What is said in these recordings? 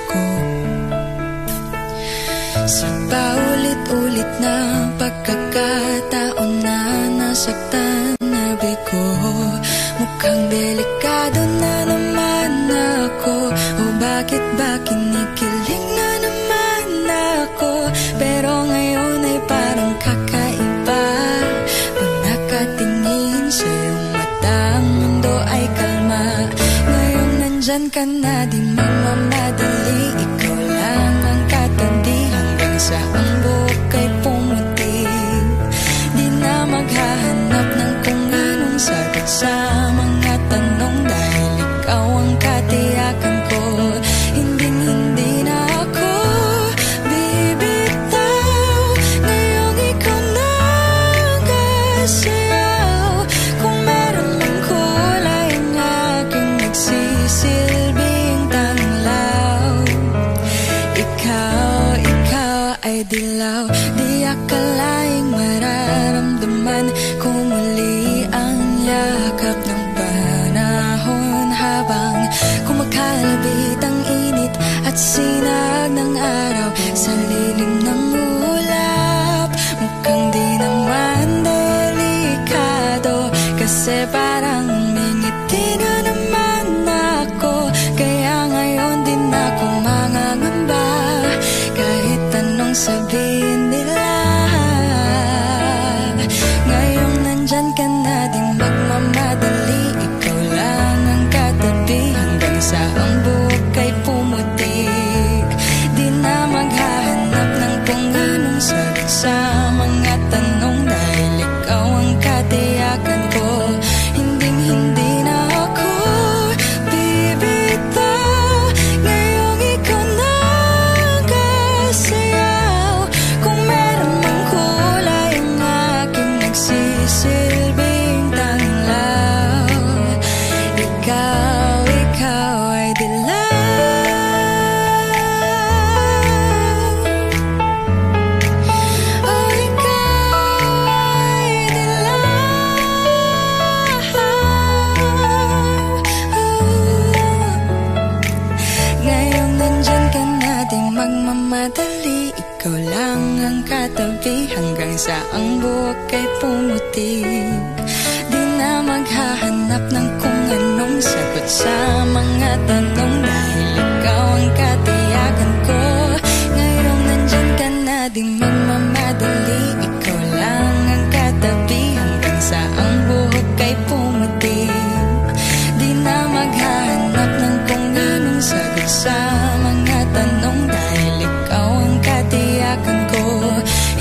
ko. Sa paulit-ulit na pagkakataon na nasaktan na bigo, mukhang delikado na naman ako. O bakit ba kinikilig na naman ako? Pero ngayon ay parang kakaiba. Pag nakatingin sa iyong mata, ang mundo ay kalma. Ngayong nandyan ka na, di magmamadali. Ikaw lang ang katabi hanggang sa ang buhok ay pumuti. Di na maghahanap ng kung anong sagot sa mga tanong, dahil ikaw ang katiyakan ko. Hindi na ako bibitaw. Ngayong ikaw na ang kasayaw. Kung meron mang kulay ang aking nagsisilbing tanglaw. Ikaw ay dilaw. Di akalaing mararamdaman ko muli ang yakap ng panahon, habang kumakalabit ang init at sinag ng araw sa lilim ng ulap. Mukhang di naman delikado, kasi parang umingiti na naman ako. Kaya ngayon din ako mangangamba, kahit anong sabihin nila. Ngayong nandyan ka na, di magmamadali. Ikaw lang ang katabi hanggang sa ang buhok ay pumuti. Di na maghahanap ng kung anong sagot sa mga tanong, dahil ikaw ang katiyakan ko. Hindi na ako bibitaw. Ngayong ikaw na ang kasayaw. Kung meron mang kulay ang aking nagsisilbing tanglaw. Ikaw ay dilaw. Oh, ikaw ay dilaw. Ngayong nandyan ka na, di magmamadali. Ikaw lang ang katabi hanggang sa ang buhok ay pumuti. Di na maghahanap ng kung anong sagot sa mga tanong, dahil ikaw ang katiyakan ko. Ngayong nandyan ka na, di magmamadali. Ikaw lang ang katabi hanggang sa ang buhok ay pumuti. Di na maghahanap ng kung anong sagot sa mga tanong, dahil ikaw ang katiyakan ko.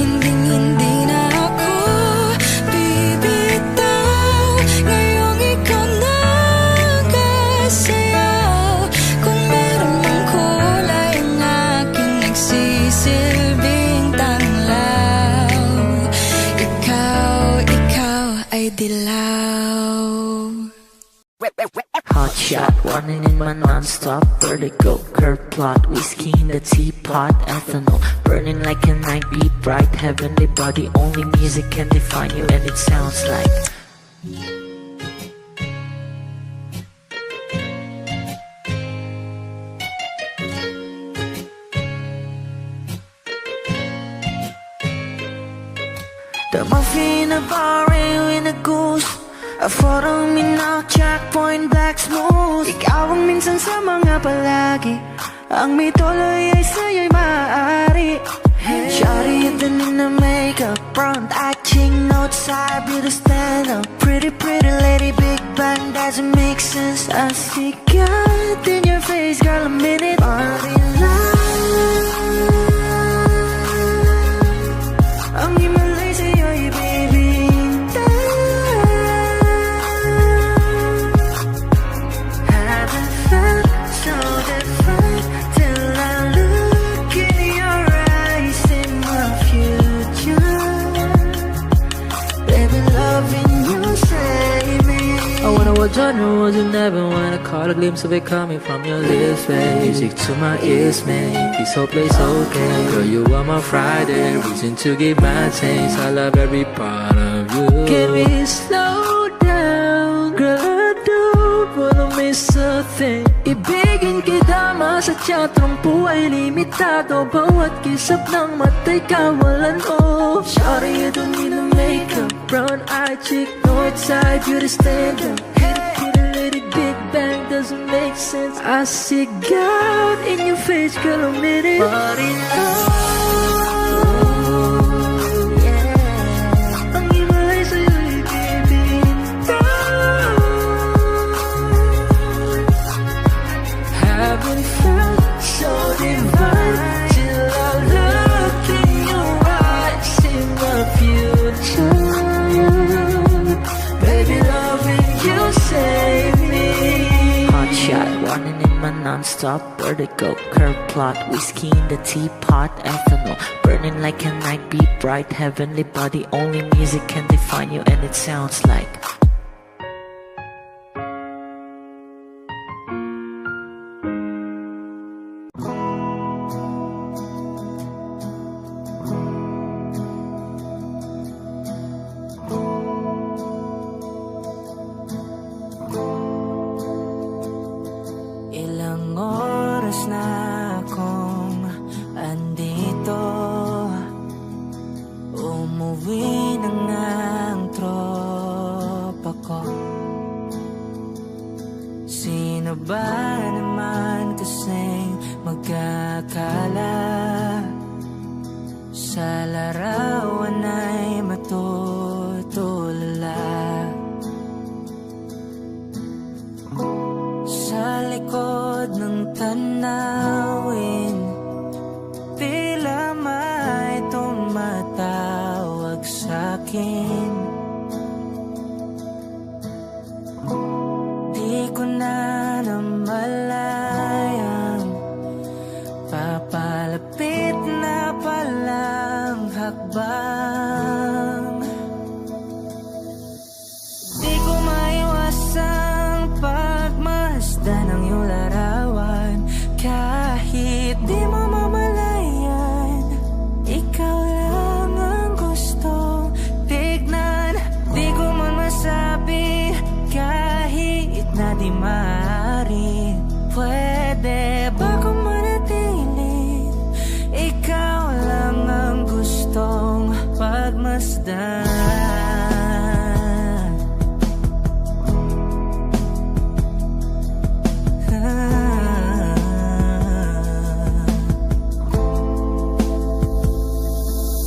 Hindi na ako bibitaw. Ngayong ikaw na ang kasayaw. Kung meron mang kulay ang aking nagsisilbing tanglaw. Ikaw ay dilaw. Hot shot, running in my non-stop vertigo. Curve plot, whiskey in the teapot. Ethanol, burning like a night beat. Bright, heavenly body. Only music can define you, and it sounds like the muffin, a bar, in a goose. A photo mina, checkpoint, black smooth. Ikaw ang minsan sa mga palagi. Ang may tuloy ay sa'yo'y maaari. Shawty, even in the makeup, front acting, outside, beauty stand up. Pretty lady, big bang, doesn't make sense. I see God in your face, girl, a minute. Party life. Ang himalay sa'yo'y baby. Haven't felt so different till I look in your eyes in my future. Baby, loving you, save me. I wanna watch on the roads and never wanna caught a glimpse of it coming from your lips, babe. Music to my ears, man. This whole place okay. Girl, you are my Friday, reason to give my taste. I love every part of you. Can we slow down? Girl, I don't wanna miss a thing. Ibigin kita, masa teatrong po ay limitado. Bawat kisap ng mata'y kawalan mo. Shawty, you don't need no makeup. Brown-eyed chick, Northside, you the stand-up. Hit a little big bang, doesn't make sense. I see God in your face, girl, I'm in it. But in love, haven't felt so divine till I look in your eyes, see my future. Baby, loving you save me. Hot shot, running in my non-stop vertigo. Curve plot, whiskey in the teapot, ethanol burning like a night beat, bright heavenly body. Only music can define you, and it sounds like ilang oras na akong andito. Umuwi na nga ang tropa ko. Sino ba naman kasing magkakala sa larawan ay matutulala? Sa likod ng tanawin, tila may tumatawag sa'kin. Di ko na namalayang papalapit na palang hakbang. Di ko maiwasang pagmasdan ng iyong larawan. Kahit di mo mamalayan, ikaw lang ang gustong tignan. Di ko man masabi kahit na di maaari. Pwede ba kung manatiling ikaw lang ang gustong pagmasdan?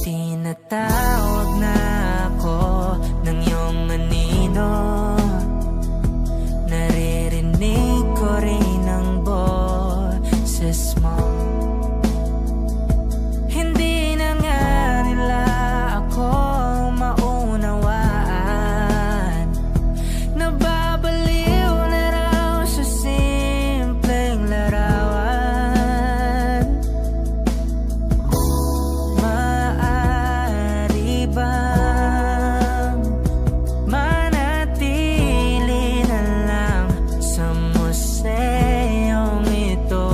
Tinatawag na ako ng iyong anino. Naririnig ko rin ang boses mo. Hindi na nga nila ako maunawaan. Nababaliw na raw sa simpleng larawan. Maaari bang manatili na lang sa museyong ito?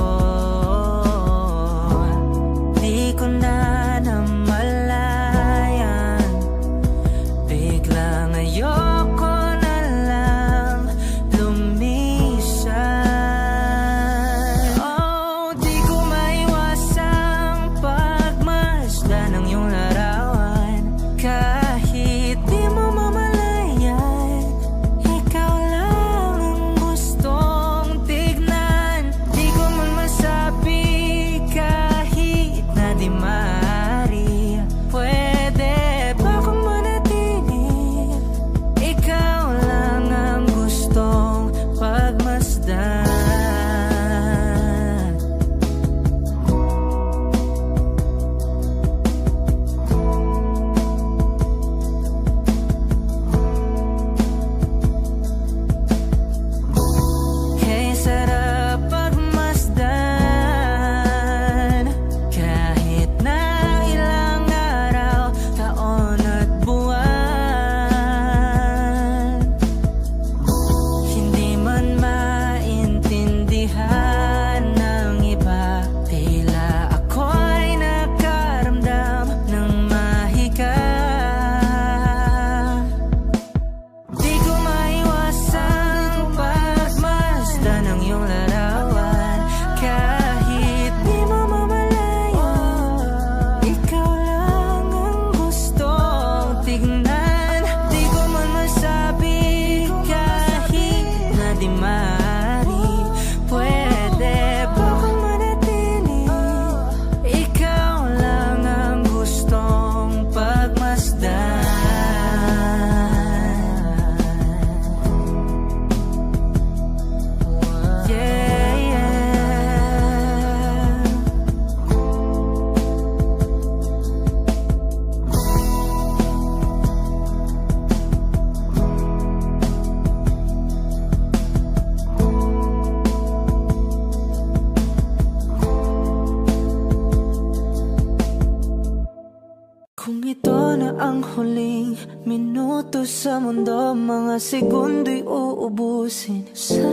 ito na ang huling minuto sa mundo, mga segundo'y uubusin. Sa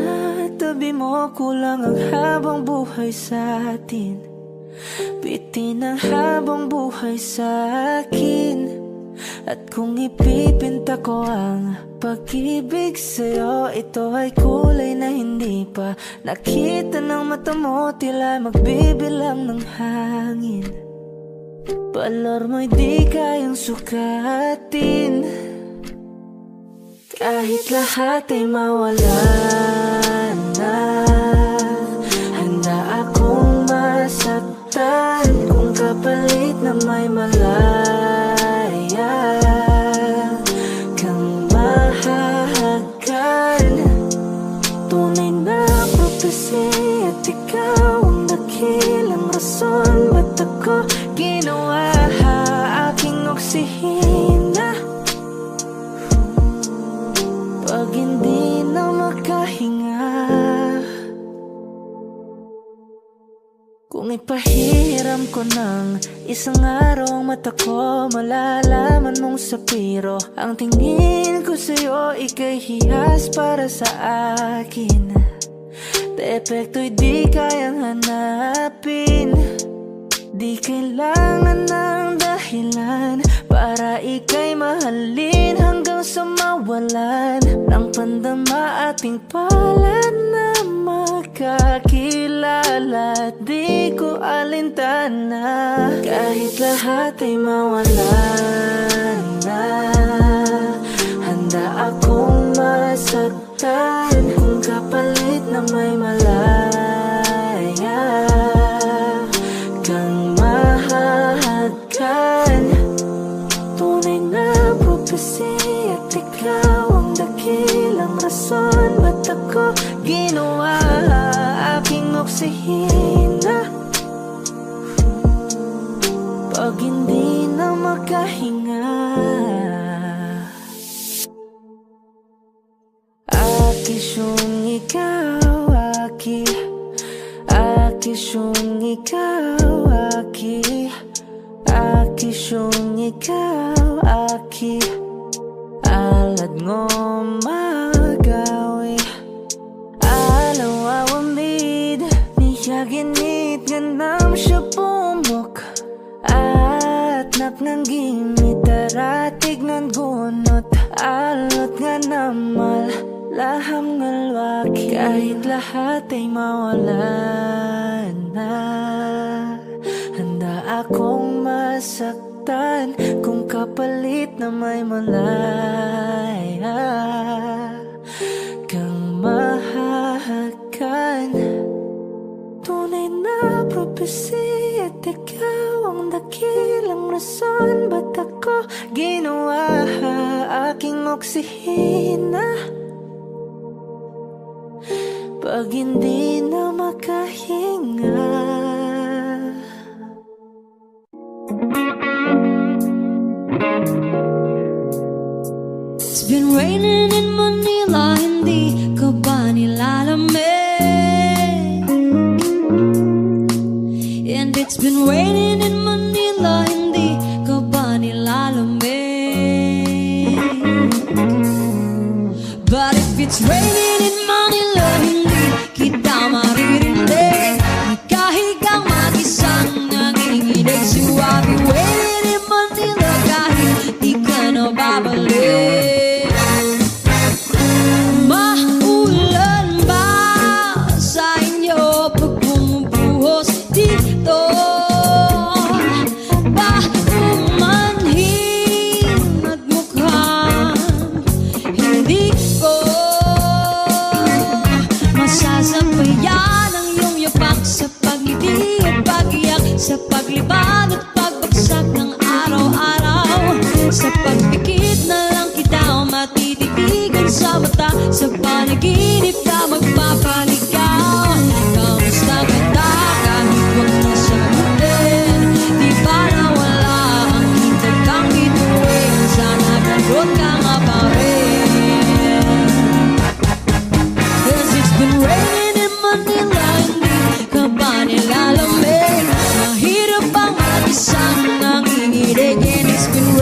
tabi mo kulang ang habang buhay sa atin, bitin ang habang buhay sa akin. At kung ipipinta ko ang pag-ibig sa'yo, ito ay kulay na hindi pa nakita ng mata mo, tila magbibilang ng hangin. Balor mo'y di kayang sukatin, kahit lahat ay mawala na. Handa akong masaktan kung kapalit na may malaya kang mahahagan. Tunay na prophecy at ikaw ang dakilang rason, ba't ako ginawa aking oksihina pag hindi na makahinga? Kung ipahiram ko ng isang araw ang mata ko, malalaman mong sapiro ang tingin ko sa'yo, ika'y hiyas para sa akin. Depekto'y di kayang hanapin, di kailangan ng dahilan para ika'y mahalin hanggang sa mawalan ng pandama ating palad na makakilala. Di ko alintana kahit lahat ay mawalan na. Handa akong masaktan kung kapalit na may malaya kang mahahagan. Tunay na prophecy at ikaw ang dakilang rason, ba't ako ginawa aking oksihina pag hindi na makahinga? Akisyong ikaw, akisyong ikaw, akisyong ikaw, alad ngo magawi alaw awamid niyaginit ganam siya pumok at naknanggimit taratig ng gunot alot nga namal laham ngalwaki. Kahit lahat ay mawala na, handa akong masaktan kung kapalit na may malaya kang mahahagan. Tunay na prophecy at ikaw ang dakilang rason, ba't ako ginawa aking oksihina pag hindi na makahinga? It's been raining in Manila, hindi ka ba nilalamig? And it's been raining in Manila, hindi ka ba nilalamig? But if it's raining in Manila, hindi kita maririnig. Ikahigang mag-isang nanginginig. So I'll be waiting in Manila kahit di ka na babalik. Maulan ba sa inyo pag bumubuhos dito? Ba umanhin at mukhang hindi ko masasabayan ang iyong yapak sa pag-ngiti at pag-iyak, sa paglibad at pagbagsak ng araw-araw, sa pagpikit na lang kita matititigan sa mata, sa panaginip ka magpapaligaw. Kamusta kita kahit huwag na sagutin? Di ba nawala ang hintag kang bituin? Sana gagot ka nga pa rin. 'Cause it's been raining in Manila, hindi ka ba nilalamig? Mahirap bang mag-isang nanginginig? And it's been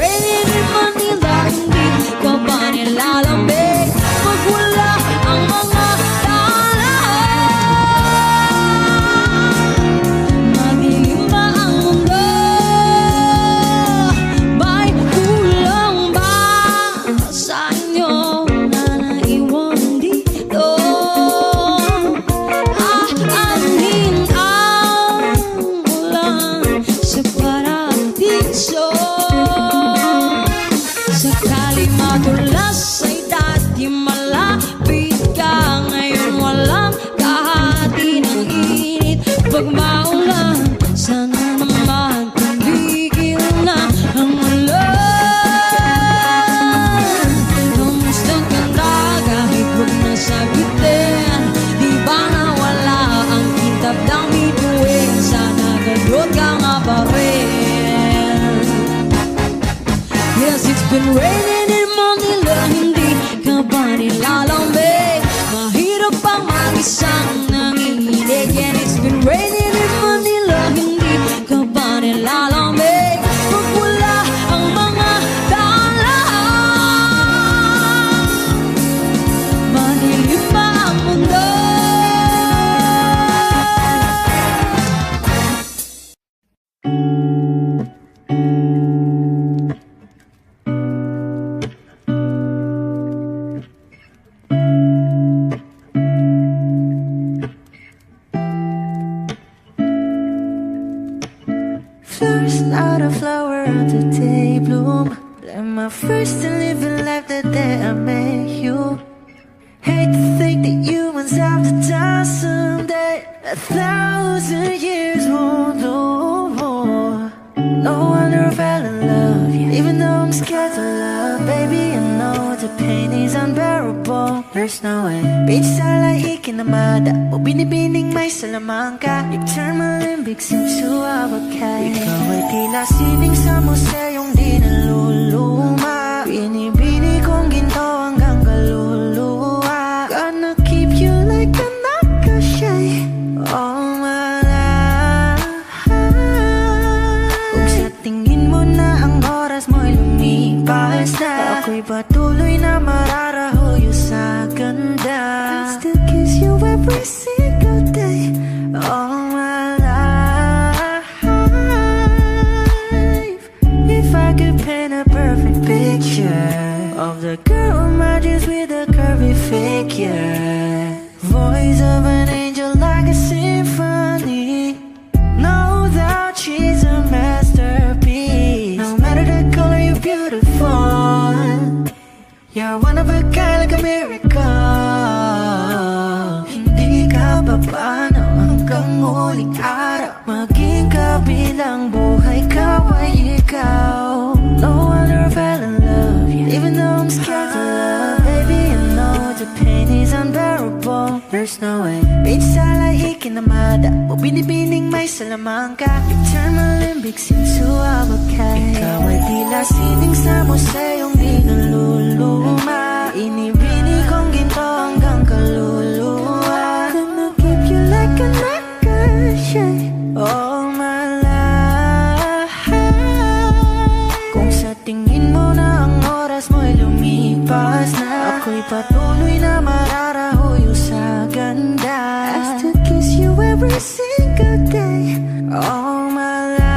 mga baril. Yes, it's been raining in Manila, hindi ka ba nilalamig? Mahirap ang mag-isang nanginginig. And it's been raining in Manila, hindi ka ba nilalamig? Pag wala ang mga daanan, madilim pa ang mundo. Flowers not a flower until they bloom. Like my first to live a life the day I met you. Hate to think that humans have to die someday. 1,000 years won't do more. No wonder I fell in love, yeah. Even though I'm scared to love, baby, I know the pain is unbearable. There's no way. Bitch, I like ikinamada. O binibining may salamangka. You turn my limbics into avocado. Ikaw ay tila sining sa museyong di naluluma. Binibini kong ginto hanggang kaluluwa. Gonna keep you like a nakashay all my life. Kung sa tingin mo na ang oras mo'y lumipas na, ako'y patuloy na mararahuyo sa ganda. I still kiss you every single day all my life. If I could paint a perfect picture of the girl in my dreams with a curvy figure, voice of an angel like a symphony, no doubt she's a masterpiece. No matter the color, you're beautiful. You're one of a kind, like a miracle. Hindi ka papano hanggang huling araw. Maging kabilang buhay ka ay ikaw. No wonder I fell in love, yeah. Even though I'm scared to love, baby, I know the pain is unbearable. There's no way. Bitch, I like ikinamada. O binibining may salamangka. You turn my limbics into avocado. Ikaw ay tila sining sa museyong di naluluma. Inibini kong ginto hanggang kaluluwa. Gonna keep you like a nakashay all my life. Kung sa tingin mo na ang oras mo'y lumipas na, ako'y patuloy na mararahuyo sa ganda. I still kiss you every single day all my life.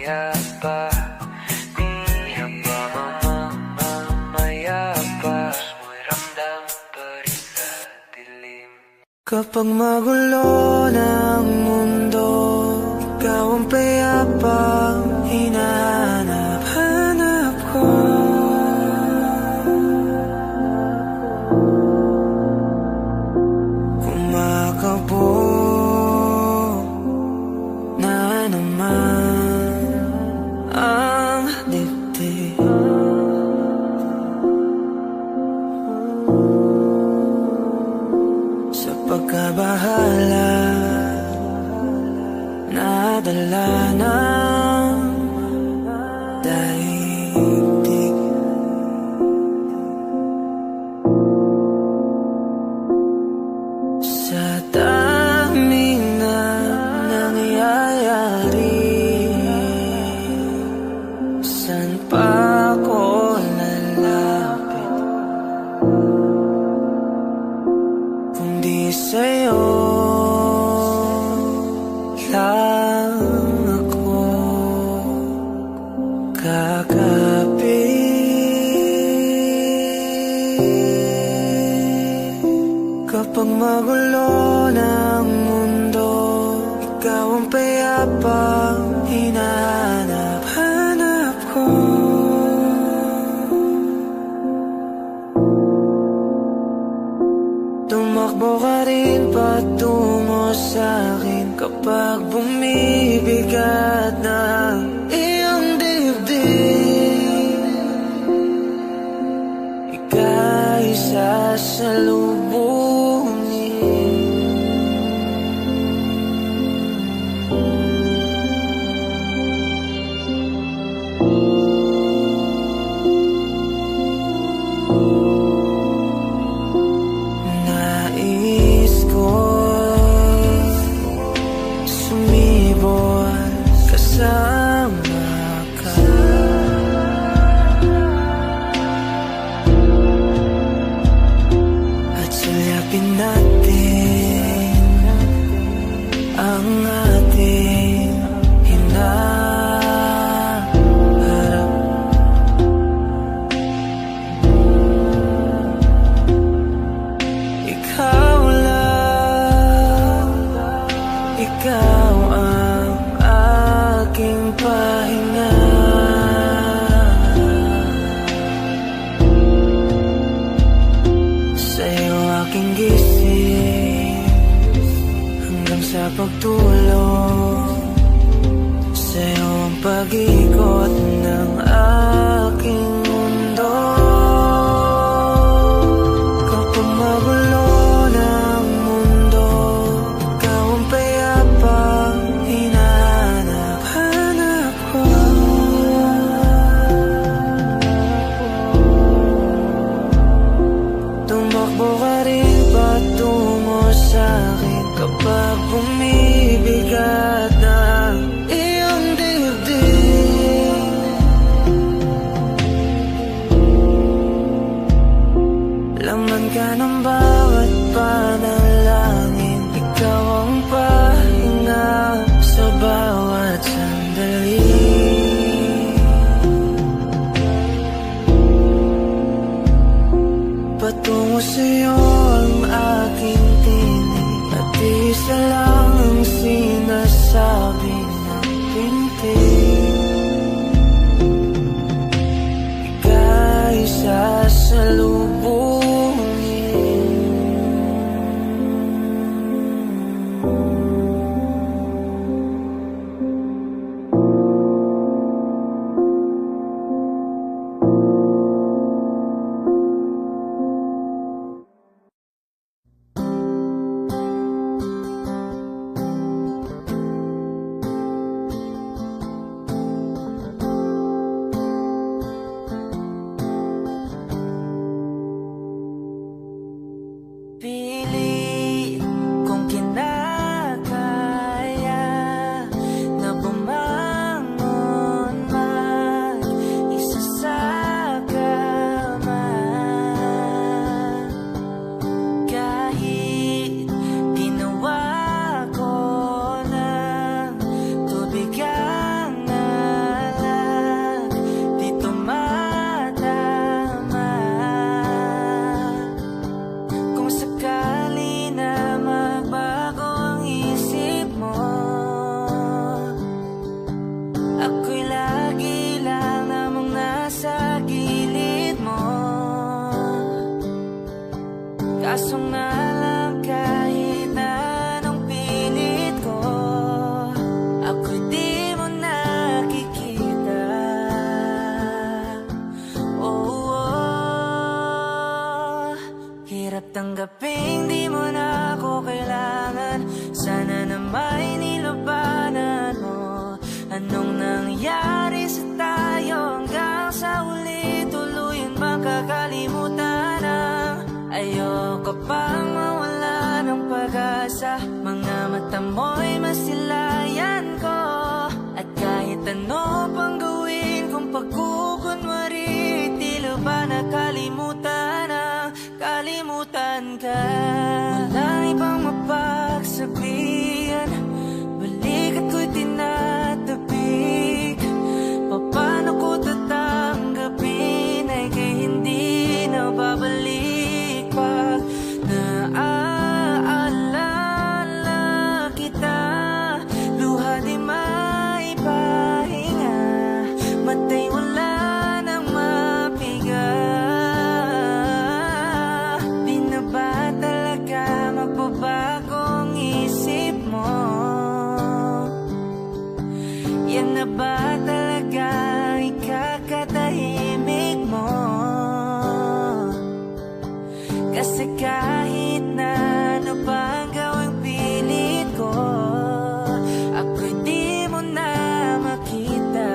mamaya pa, mamaya pa, mamaya pa, mo'y ramdam pa rin sa dilim. Kapag magulo ng mundo, ikaw ang payapang hinahanap-hanap ko. Kumakabog na naman ang dibdib. Sa pagkabahala, nadala ng daigdig. Sa daming na nangyayari, saan pa ako lalapit kundi sa'yo lang ako kakapit. Kapag magulo ng mundo, ikaw ang payapang hinahanap-hanap ko. Tumakbo ka rin patungo sa'kin kapag bumibigat na iyong dibdib. Ika'y sasalubungin. Nais ko'y sumibol kasama ka. At sulyapin natin ang ating hinaharap. Ikaw lang, ikaw ang aking pahinga. Sa'yo aking gising hanggang sa pagtulog. Sa'yo ang pag-ikot ng aking mundo. Kapag magulo ng mundo, ikaw ang payapang hinahanap-hanap ko. Tumakbo ka rin patungo sa'kin kapag bumibigat na iyong dibdib. lagi lang namang nasa gilid mo. Kaso nga lang kahit anong pilit ko, ako'y di mo nakikita. Hirap tanggaping di mo na ako kailangan. Sana na may nilabanan mo. Anong nangyari sa tayo hanggang sa huli? Tuluyan bang kakalimutan ang ayoko pang mawala ng pag-asa. Mga mata mo'y masilayan ko. At kahit ano pang gawin kung pagkukunwari, tila ba nakalimutan ang kalimutan ka. Walang ibang mapagsabihan, balikat ko'y tinatabik. Paano ko tatanggapin ay kay hindi na babalik pag naaalala kita. Luha di maipahinga, matay wala nang mapiga. Di na ba talaga magbabagong isip mo? Yan na ba talaga ikakatahimik mo? Kasi kahit na ano pa ang gawing pilit ko, ako'y di mo na makita.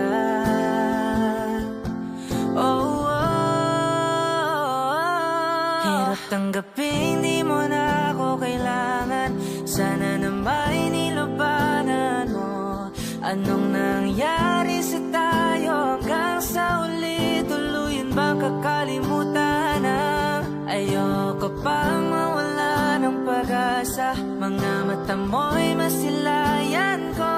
Hirap tanggapin di mo na ako kailangan. Sana na may nilabanan mo. Anong nangyari sa tayo hanggang sa uli? Tuluyan bang kakalimutan ang ayoko pang mawala ng pag-asa. Mga mata mo'y masilayan ko.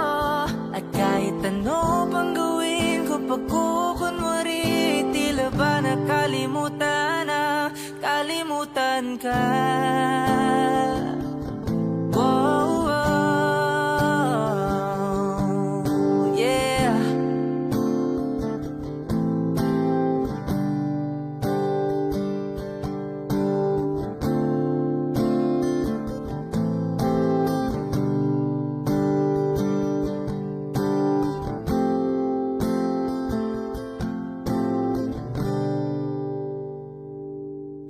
At kahit ano pang gawin ko pagkukunwari, tila ba nakalimutan ang kalimutan ka.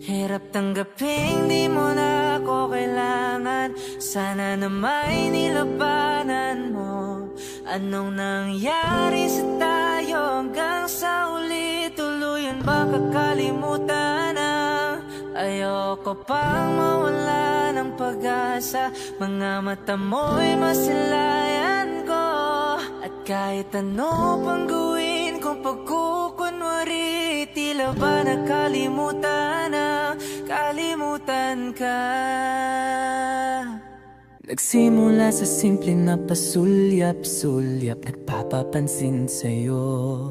Hirap tanggaping di mo na ako kailangan. Sana na may nilabanan mo. Anong nangyari sa tayo hanggang sa uli? Tuluyan ba kakalimutan ang ayoko pang mawala ng pag-asa. Mga mata mo'y masilayan ko. At kahit ano pang gawin kung pagkukunwari, tila ba nakalimutan ang kalimutan ka. Nagsimula sa simple na pasulyap-sulyap, nagpapapansin sa'yo.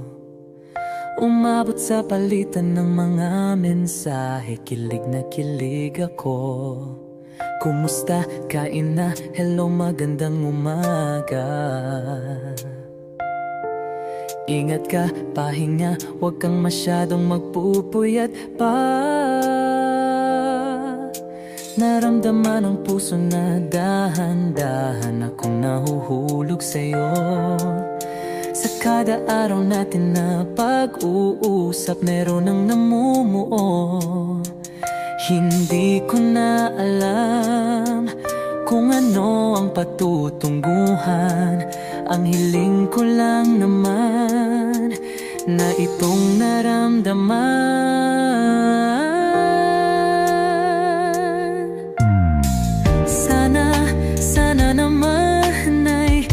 Umabot sa palitan ng mga mensahe, kilig na kilig ako. Kumusta? Kain na? Hello, magandang umaga. Ingat ka, pahinga, huwag kang masyadong magpupuyat pa. Naramdaman ng puso na dahan-dahan akong nahuhulog sa'yo. Sa kada araw natin na pag-uusap, meron ang namumuo. Hindi ko na alam kung ano ang patutunguhan. Ang hiling ko lang naman na itong naramdaman. Sana naman ay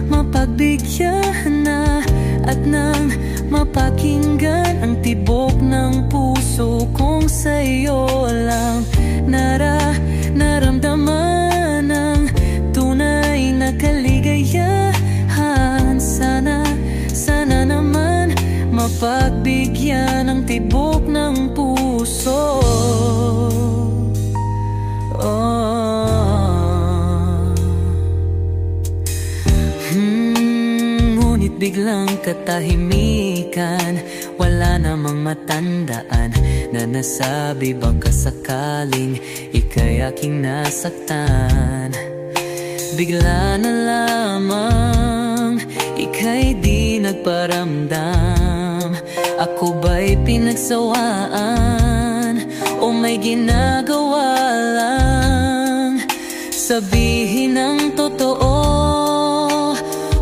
mapagbigyan na at nang mapakinggan ang tibok ng puso kong sa'yo lang naramdaman ang tunay na kaligayahan. Sana naman mapagbigyan ang tibok ng puso. Ngunit biglang katahimikan. Wala namang matandaan na nasabi baka sakaling ika'y aking nasaktan. Bigla na lamang ika'y di nagparamdam. Ako ba'y pinagsawaan o may ginagawa lang? Sabihin ang totoo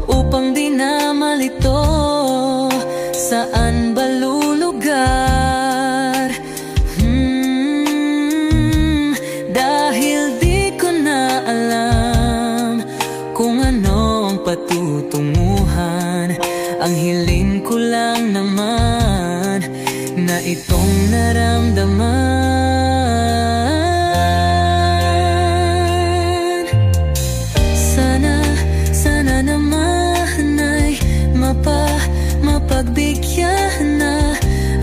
upang di na malito. Saan ba lulugar? Dahil di ko na alam kung ano ang patutunguhan. Ang hiling ko lang naman na itong naramdaman. Sana naman ay mapagbigyan na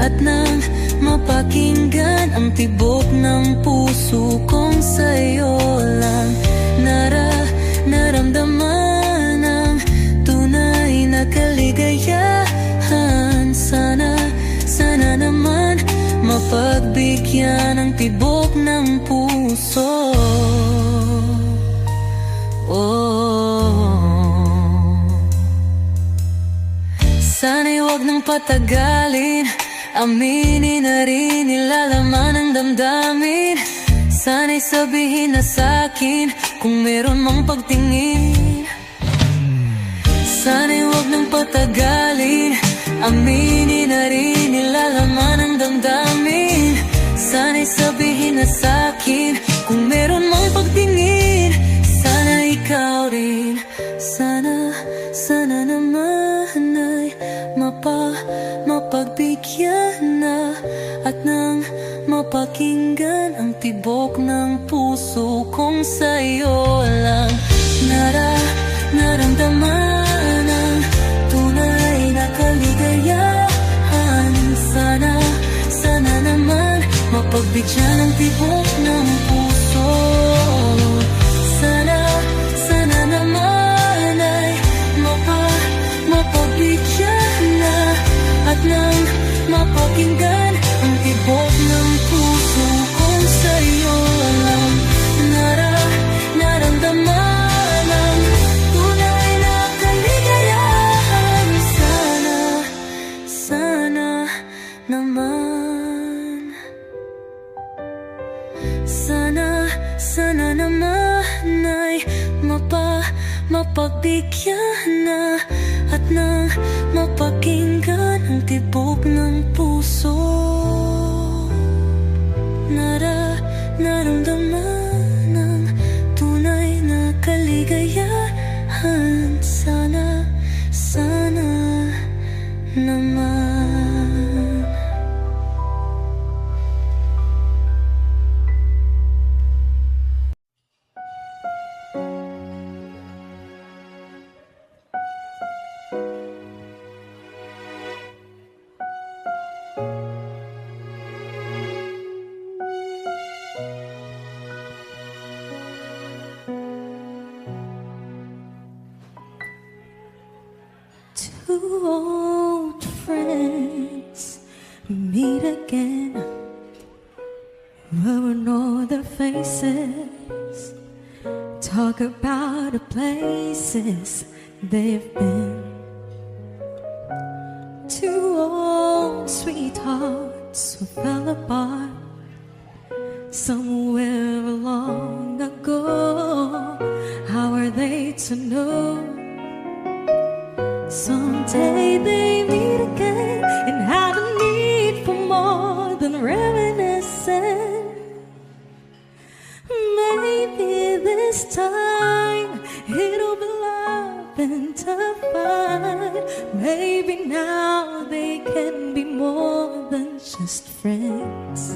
at nang mapakinggan ang tibok ng puso kong sa'yo lang naramdaman ang tunay na kaligayahan. Sana naman mapagbigyan ang tibok ng puso. Sana'y huwag nang patagalin, aminin na rin nilalaman ng damdamin. Sana'y sabihin na sa'kin kung meron mang pagtingin. Sana'y huwag nang patagalin, aminin na rin nilalaman ng damdamin. Sana'y sabihin na sa'kin kung meron mang pagtingin. Sana ikaw rin, sana naman ay mapagbigyan na at nang mapakinggan ang tibok ng puso kong sa'yo lang naramdaman ang tunay na kaligayahan. Sana naman mapagbigyan ang tibok ng puso. Sana naman ay mapagbigyan na at nang mapakinggan ang tibok ng puso kong sa'yo lang naramdaman ang tunay na kaligayahan. Sana naman, sana naman ay mapagbigyan na at nang mapakinggan ang tibok ng puso. Naramdaman ang tunay na kaligayahan. Sana naman. Two old friends meet again, wearing all their faces, talk about the places they've been. Two old sweethearts who fell apart somewhere long ago. How are they to know? Someday they meet again and have a need for more than reminiscing. Maybe this time it'll be love and find. Maybe now they can be more than just friends.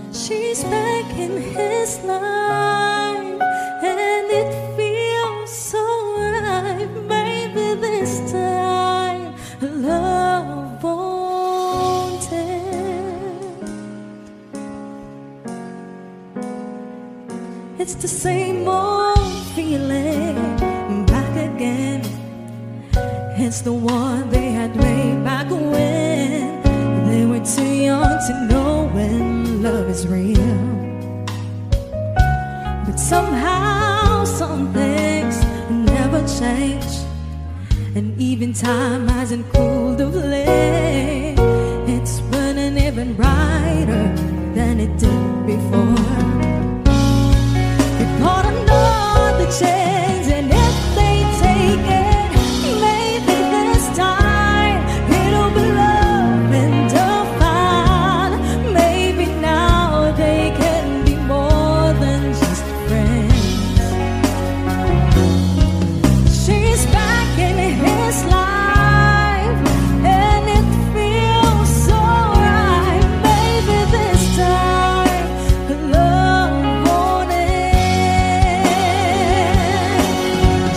She's back in his life and it feels so right. Maybe this time love won't end. It's the same old feeling back again. It's the one they had way back when they were too young to know when love is real. But somehow some things never change, and even time hasn't cooled the flame. It's burning even brighter than it did before. It caught another chance, and if they take it, maybe this time it'll be love and divine. Maybe now they can be more than just friends. She's back in his life, and it feels so right. Maybe this time love won't end.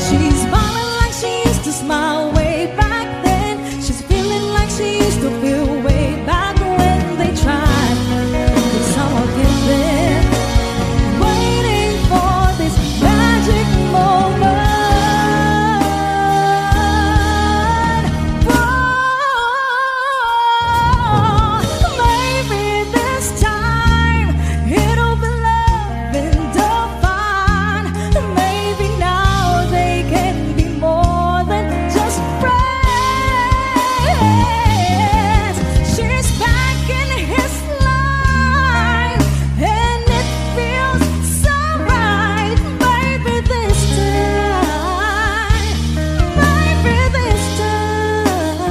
She's smiling like she used to smile way back then. She's feeling like she used to feel way back when they tried. It's how I get there, waiting for this magic moment. Maybe this time it'll be love and divine. Maybe now they can be more than just friends. She's back in his life, and it feels so right. Maybe this time, maybe this time,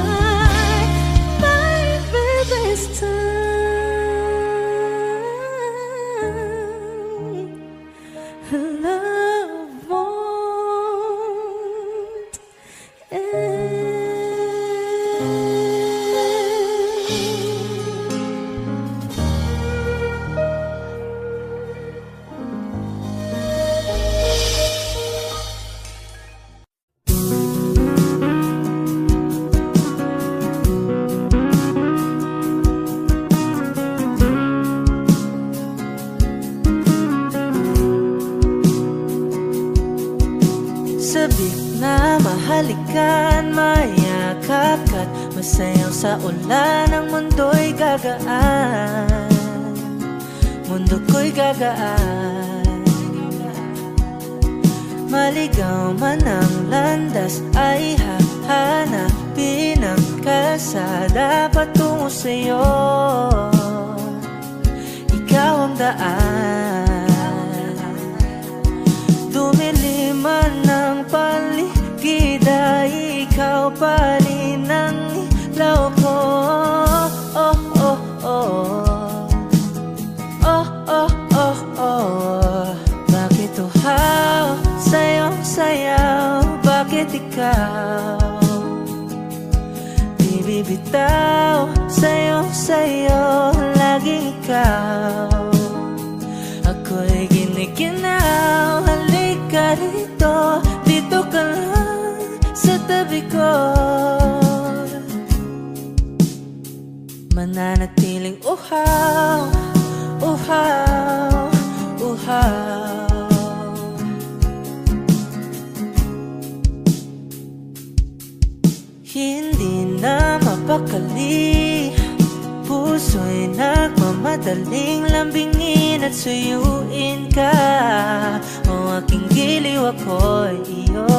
maybe this time, love won't end. Sabik na mahalikan, mayakap ka't masayaw sa ulan. Ang mundo'y gagaan, mundo ko'y gagaan. Maligaw man ang landas, ay hahanapin ang kalsada patungo sa'yo. Ikaw ang daan. Dumilim man ang paligid, ay ikaw pa rin ang ilaw ko. Oh, oh, oh. Oh, oh, oh, oh. Bakit uhaw sa'yong sayaw? Bakit ikaw di bibitaw? Sa'yong sayo, laging ikaw. Ako'y giniginaw, halika rito, dito ka lang sa tabi ko. Mananatiling uhaw, uhaw, uhaw. Hindi na mapakali, puso'y nagmamadaling lambingin at suyuin ka. O aking giliw, ako'y iyo.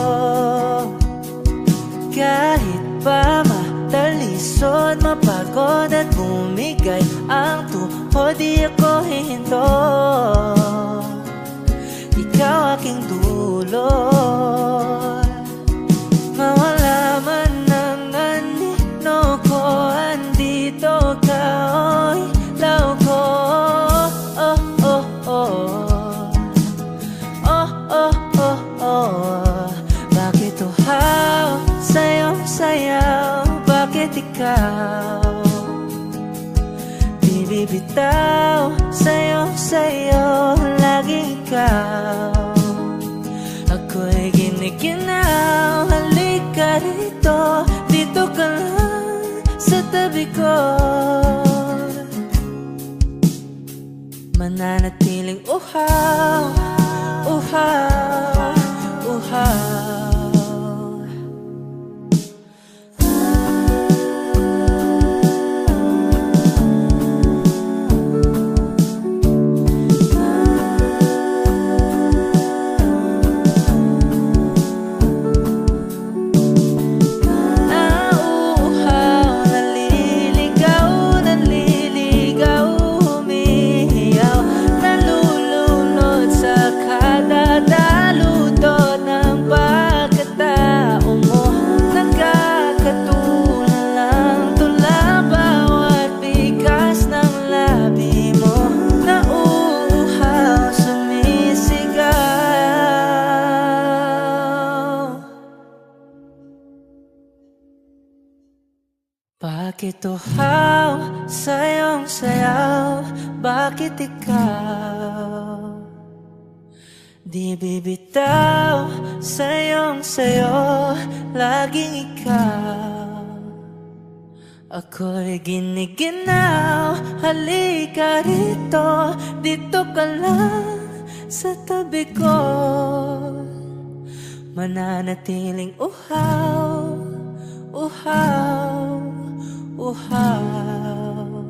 Kahit pa matalisod, mapagod at bumigay ang tuhod, di ako hihinto. Ikaw aking dulot. Mawala man ang anino ko, andito ka, oy, law ko. Oh, oh, oh. Oh, oh, oh, oh. Bakit uhaw sa'yong sayaw? Bakit ikaw di bibitaw? Sa'yong sayo, laging ikaw. Ako'y giniginaw, halika rito, dito ka lang sa tabi ko. Mananatiling uhaw, uhaw, uhaw. Bakit uhaw sa iyong sayaw? Bakit ikaw di bibitaw sa iyong sayo? Laging ikaw ako'y giniginaw. Halika rito, dito ka lang sa tabi ko. Mananatiling uhaw, uhaw, uhaw.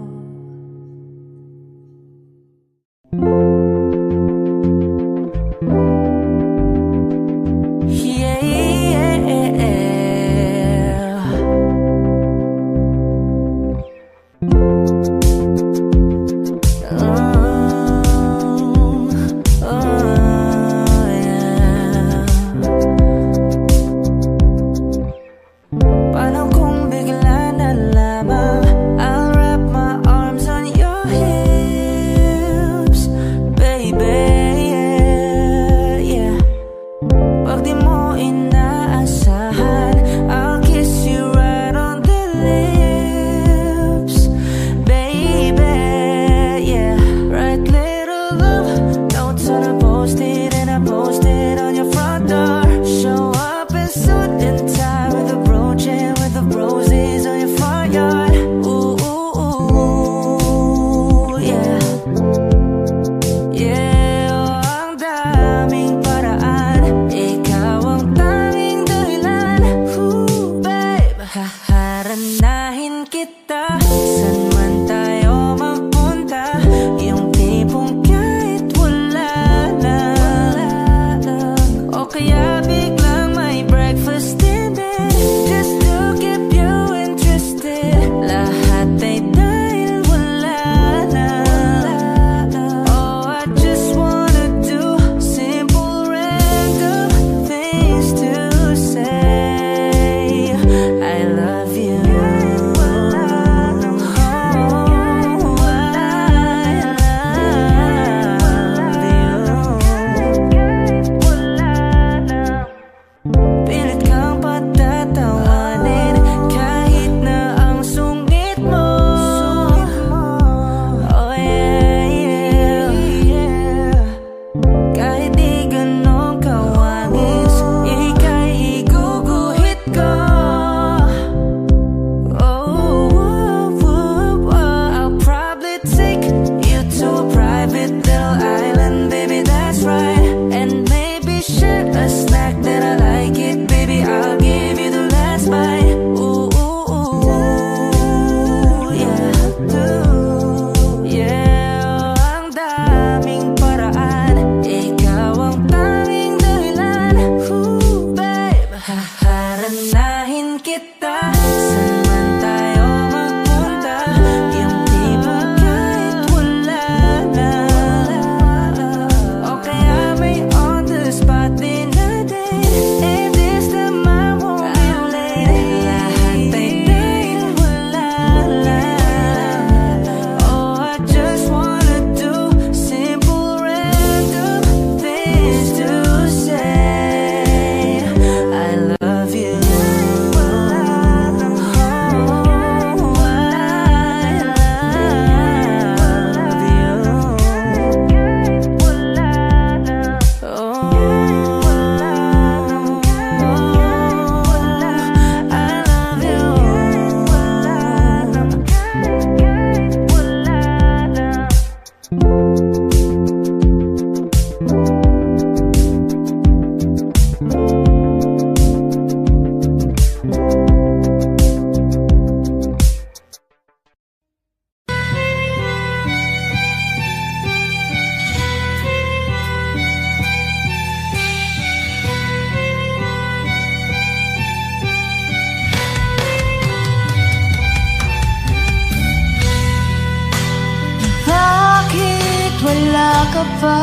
ka pa?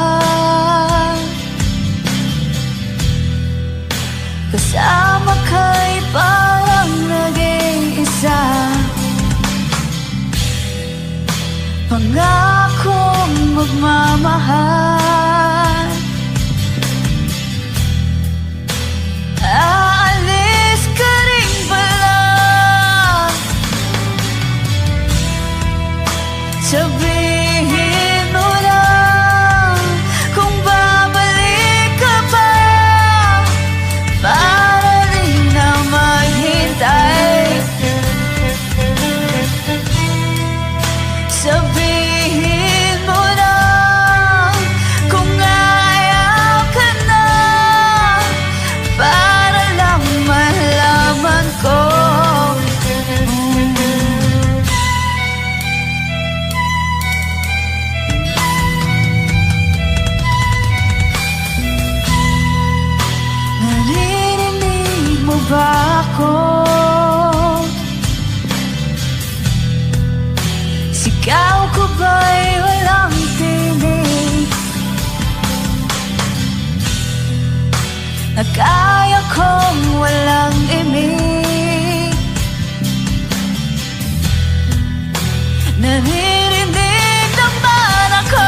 Kasama ka'y parang nag-iisa. Pangakong magmamahal. Aalis ka rin pala. ako. Sigaw ko ba'y walang tinig? Na kaya kong walang imig? Naririnig naman ako.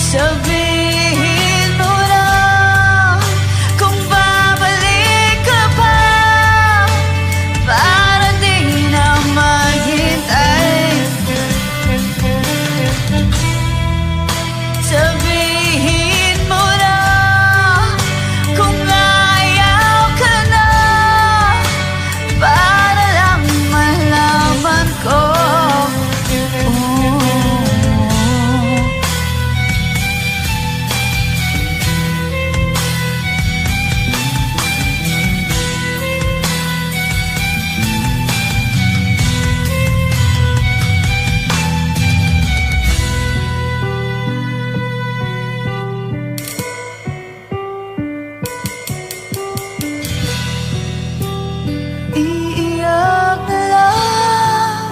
Sabihin mo na kung babalik ka pa, para di na maghintay. Sabihin mo na kung ayaw ka na, para lang malaman ko. Iiyak na lang,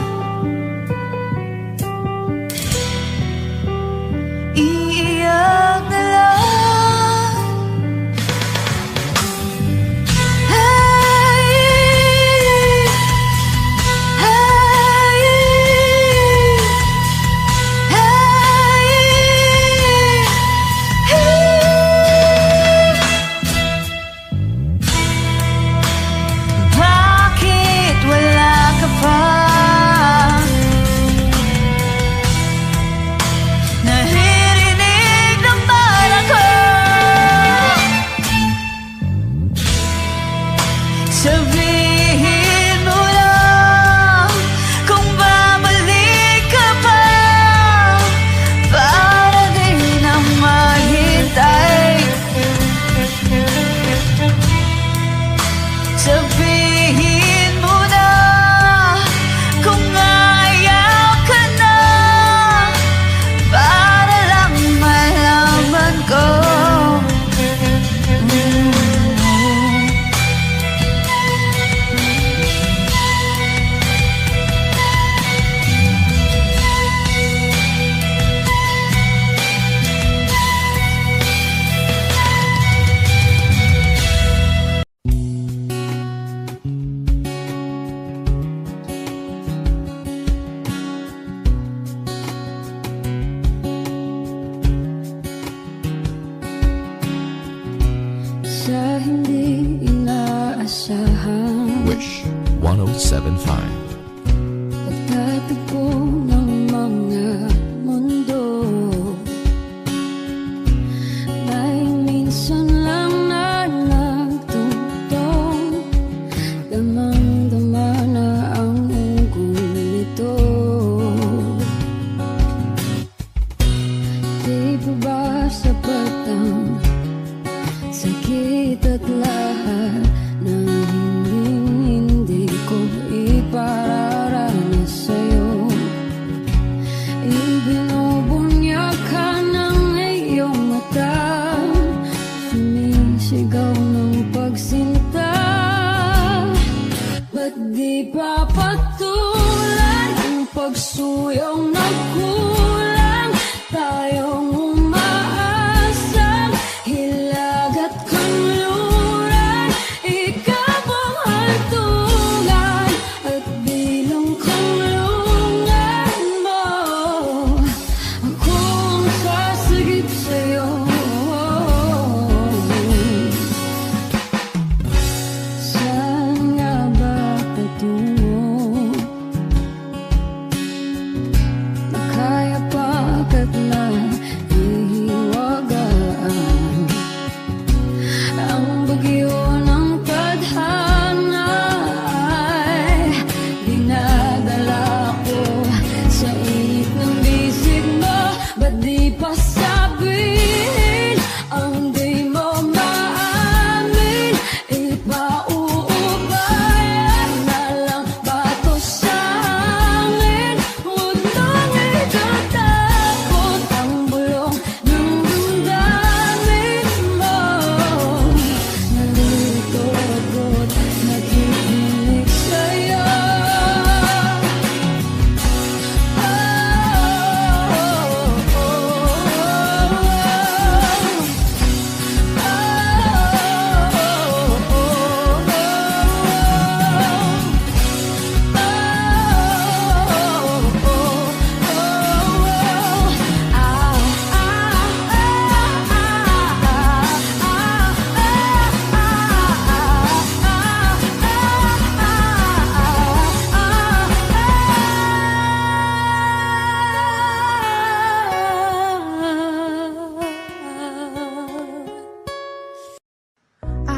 iiyak na lang. Hey, hey, bakit wala ka pa? Naririnig naman ako. Sabihin mo na kung babalik ka pa, para di na maghintay. Sabihin mo na kung ayaw ka na, para lang malaman ko. Sa hindi inaasahan, Wish 1075. pagtatagpo ng mga mundo, may minsan lang na nagtutong, damang-dama na ang unggoy nito. Di pa ba sapat ang sakit at lahat ng hindi ko ipararanas sa'yo? Ibinubunyag ka ng iyong mata, sumisigaw ng pagsinta. Ba't di pa patulan ang pagsuyong nagkulang? Tayong umaasang hilag at kanluran, ikaw ang hantungan at bilang kanlungan mo. Akong sasagip sa'yo. Saan nga ba patungo?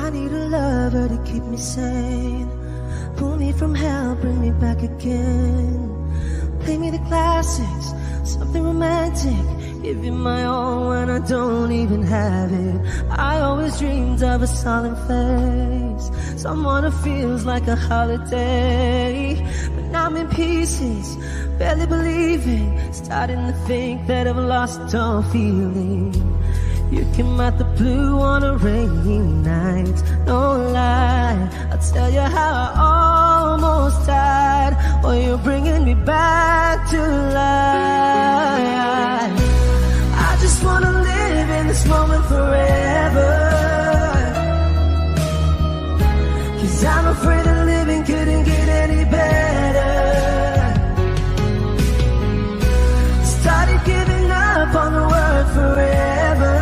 I need a lover to keep me sane. Pull me from hell, bring me back again. Play me the classics, something romantic. Give you my all when I don't even have it. I always dreamed of a solemn face, someone who feels like a holiday. But now I'm in pieces, barely believing, starting to think that I've lost all feeling. You came out the blue on a rainy night, no lie. I'll tell you how I almost died, while you're bringing me back to life. I just wanna live in this moment forever, 'cause I'm afraid that living couldn't get any better. Started giving up on the word forever,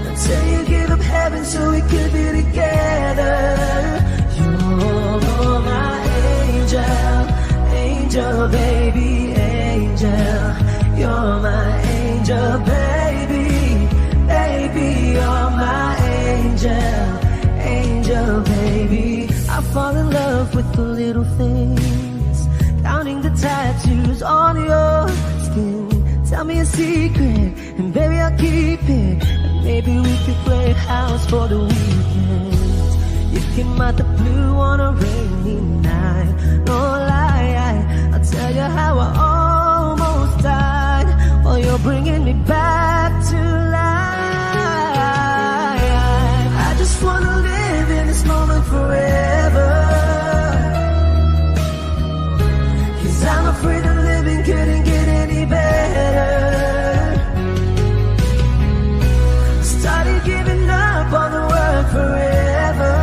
until you give up heaven so we could be together. You're my angel, angel baby, angel. You're my angel baby, baby. You're my angel, angel baby. I fall in love with the little things, counting the tattoos on your skin. Tell me a secret, and baby I'll keep it. And maybe we could play house for the weekend. You came out the blue on a rainy night, no lie. I'll tell you how I almost died, while you're bringing me back to life. I just wanna live in this moment forever, 'cause I'm afraid that living couldn't get any better. Started giving up on the word forever,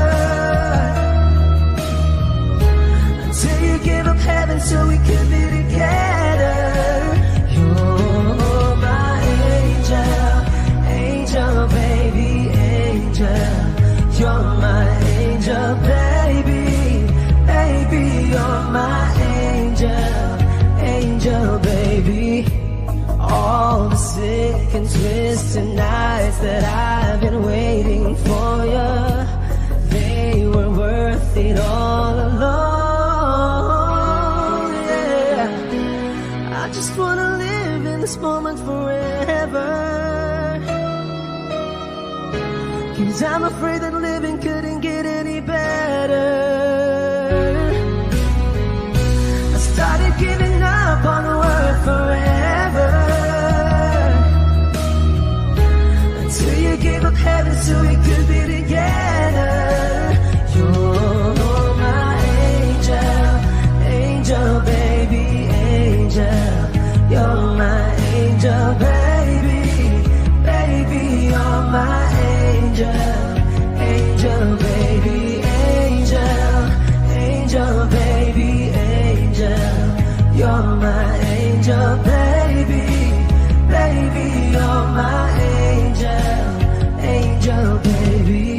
until you give up heaven so we could be together. You're my angel, angel baby, angel. You're my angel baby, baby. You're my angel, angel baby. All the sick and twisted nights that I've been waiting for you, they were worth it all alone. Yeah, I just wanna live in this moment forever, 'cause I'm afraid that living couldn't get any better. I started giving up on the word forever, until you gave up heaven so we could be together. You're my angel, angel baby, angel. You're my angel baby, baby. You're my angel, angel baby, angel. Angel baby, angel. You're my angel baby, baby. You're my angel, angel baby.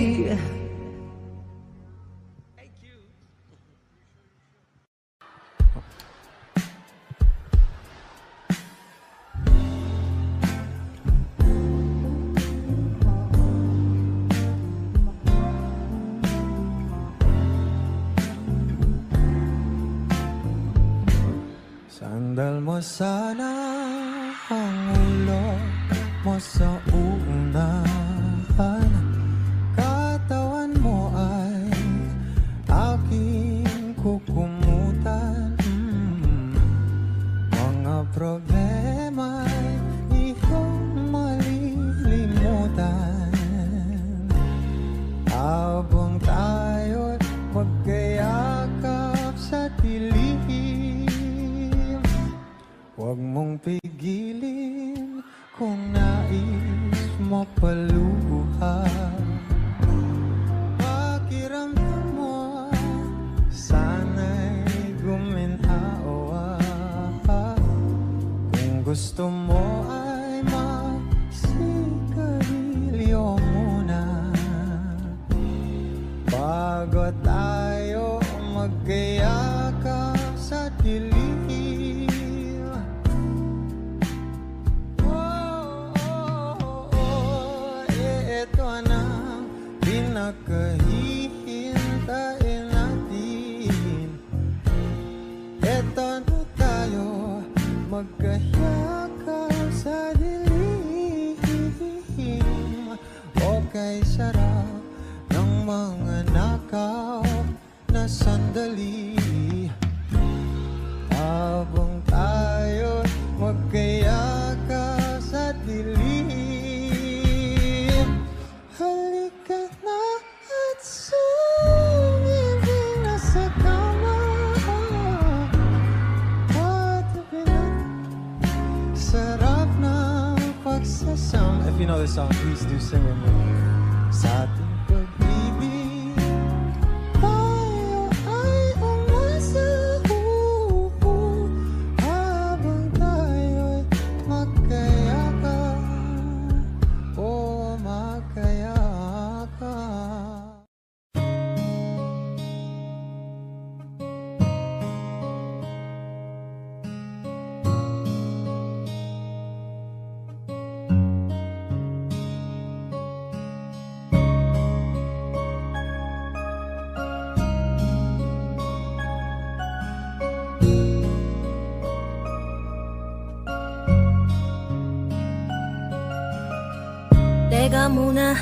Sandal mo sana ang ulo mo sa unahan, katawan mo ay aking kukumutan. Mga problema'y iyong malilimutan, habang tayo'y magkayakap sa dilim. Huwag mong pigilin kung nais mo paluha. Pakiramdam mo sana'y guminhawa. Kung gusto mo ay magsigarilyo muna, bago tayo magkayakap sa dilim. Eto na ang pinakahihintayin natin. Eto na tayo, magkahiyakap sa dilim. Okay, sarap ng mga nakaw na sandali. Habang tayo magkayakap sa dilim, halika na at sumibig na sa kama. Patabi na, sarap ng pagsasama. If you know this song, please do sing with me. Sa ating pag-ibig, tayo ay umasa. Habang tayo'y magkayakap, oh magkayakap. Teka muna,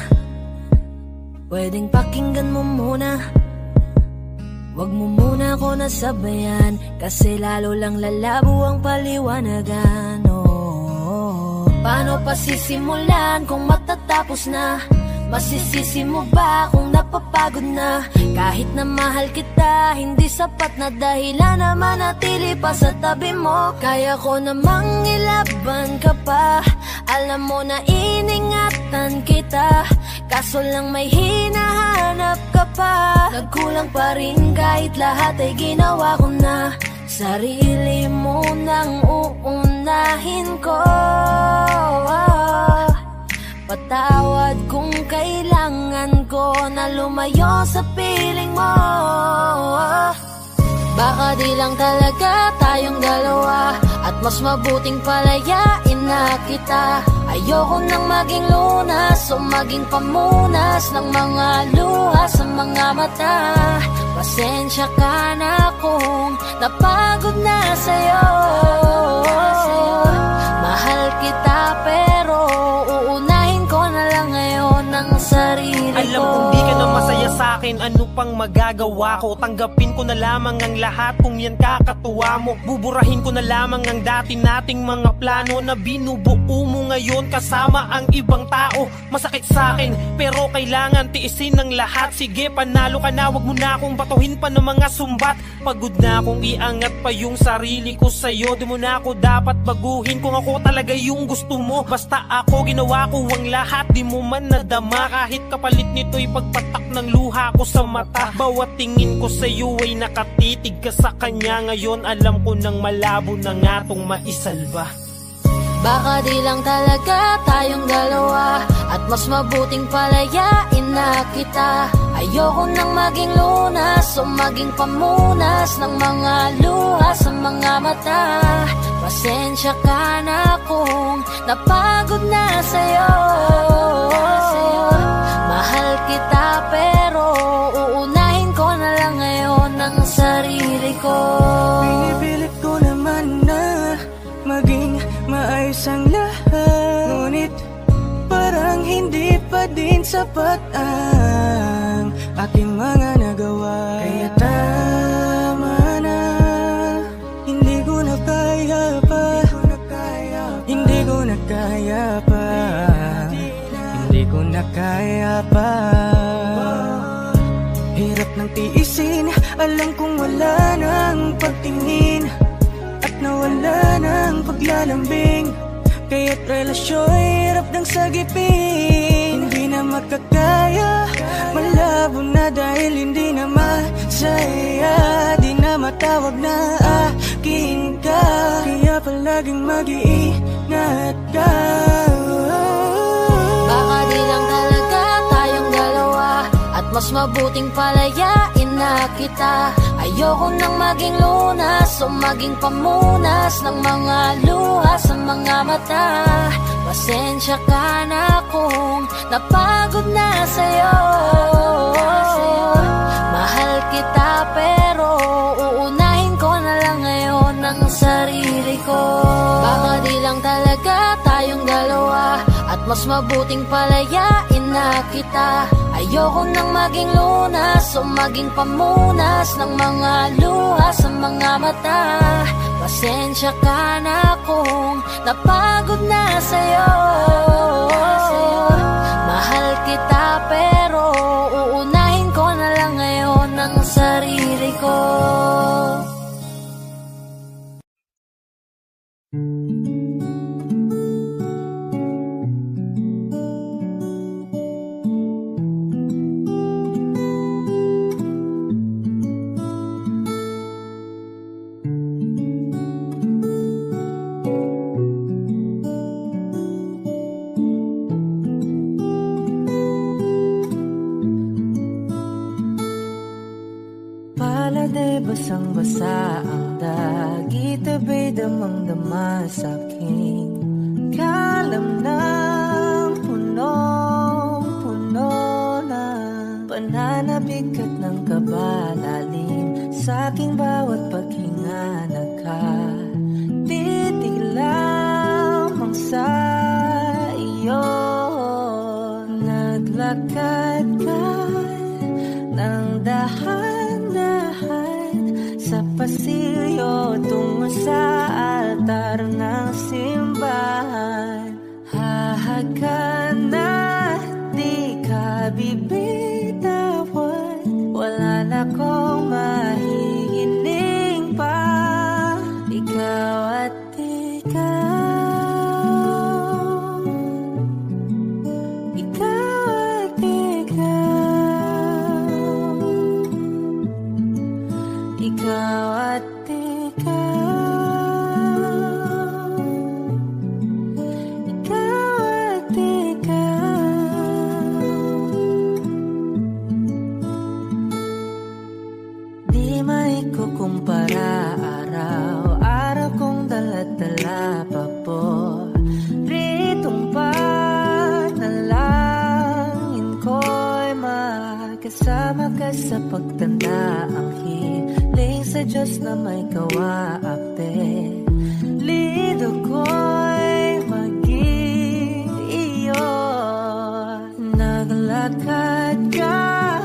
pwedeng pakinggan mo muna. Wag mo muna ako nasabayan, kasi lalo lang lalabo ang paliwanagan. Oh, paano pa sisimulan kung matatapos na? Masisisi mo ba kung napapagod na? Kahit na mahal kita, hindi sapat na dahilan na manatili pa sa tabi mo. Kaya ko namang ilaban ka pa, alam mo na iningatan kita, kaso lang may hinahanap ka pa. Nagkulang pa rin kahit lahat ay ginawa ko na. Sarili mo nang uunahin ko. Patawad kung kailangan ko na lumayo sa piling mo. Baka di lang talaga tayong dalawa, at mas mabuting palayain na kita. Ayoko nang maging lunas o maging pamunas ng mga luha sa mga mata. Pasensya ka na kung napagod na sa'yo. Mahal kita pero uunahin ko na lang ngayon ang sarili ko. Alam kong di ka na masaya sa'kin, ano pang magagawa ko? Tanggapin ko na lamang ang lahat kung yan kakatuwa mo. Buburahin ko na lamang ang dati nating mga plano na binubuo mo ngayon kasama ang ibang tao. Masakit sa'kin pero kailangan tiisin ng lahat. Sige, panalo ka na, wag mo na akong batuhin pa ng mga sumbat. Pagod na akong iangat pa yung sarili ko sa'yo. Di mo na ako dapat baguhin kung ako talaga yung gusto mo. Basta ako, ginawa ko ang lahat, di mo man nadama. Kahit kapalit nito'y pagpatak ng luha ko sa mata. Bawat tingin ko sa'yo ay nakatitig ka sa kanya. Ngayon alam ko nang malabo na nga tong maisalba. Baka di lang talaga tayong dalawa, at mas mabuting palayain na kita. Ayoko nang maging lunas o maging pamunas ng mga luha sa mga mata. Pasensya ka na kung napagod na sa'yo. Mahal kita pero uunahin ko na lang ngayon ang sarili ko. Pinipilit ko naman na maging maayos ang lahat, ngunit parang hindi pa din sapat ang aking mga nagawa. Kaya tama na, hindi ko na kaya pa, hindi ko na kaya pa, hindi ko na kaya pa. Hirap ng tiisin, alam kong wala nang pagtingin at nawala ng paglalambing. Kaya't relasyo'y hirap ng sagipin. Hindi na makakaya, malabo na dahil hindi na masaya. Di na matawag na akin ka, kaya palaging mag-iingat ka. Baka di lang talaga tayong dalawa, at mas mabuting palayain na kita. Ayoko nang maging lunas o maging pamunas ng mga luha sa mga mata. Pasensya ka na kung napagod sa'yo. Mahal kita pero uunahin ko na lang ngayon ang sarili ko. Baka di lang talaga tayong dalawa, at mas mabuting palayain na kita. Ayoko nang maging lunas o maging pamunas ng mga luha sa mga mata. Pasensya ka na kung napagod na sa'yo. Mahal kita pero uunahin ko na lang ngayon ang sarili ko. Basang-basa ang dagit, abay damang-dama sa'king kalam ng punong-puno na pananabik at ng kabalalim sa'king bawat paghinga. Nakatitig lamang sa iyo, naglakad ka ng sa pasilyo tungo sa altar ng simbahan. Hahagan na di ka bibitawan, wala na kong mahihiling pa. Ikaw at ikaw, ikaw at ikaw, ikaw at ikaw, ikaw at ikaw. Di maikukumpara, araw-araw kong dala-dala pa po ritong panalangin ko'y makasama ka sa pagtanda. Ang sa Diyos na may kawaapte, lido ko'y maging iyo. Naglakad ka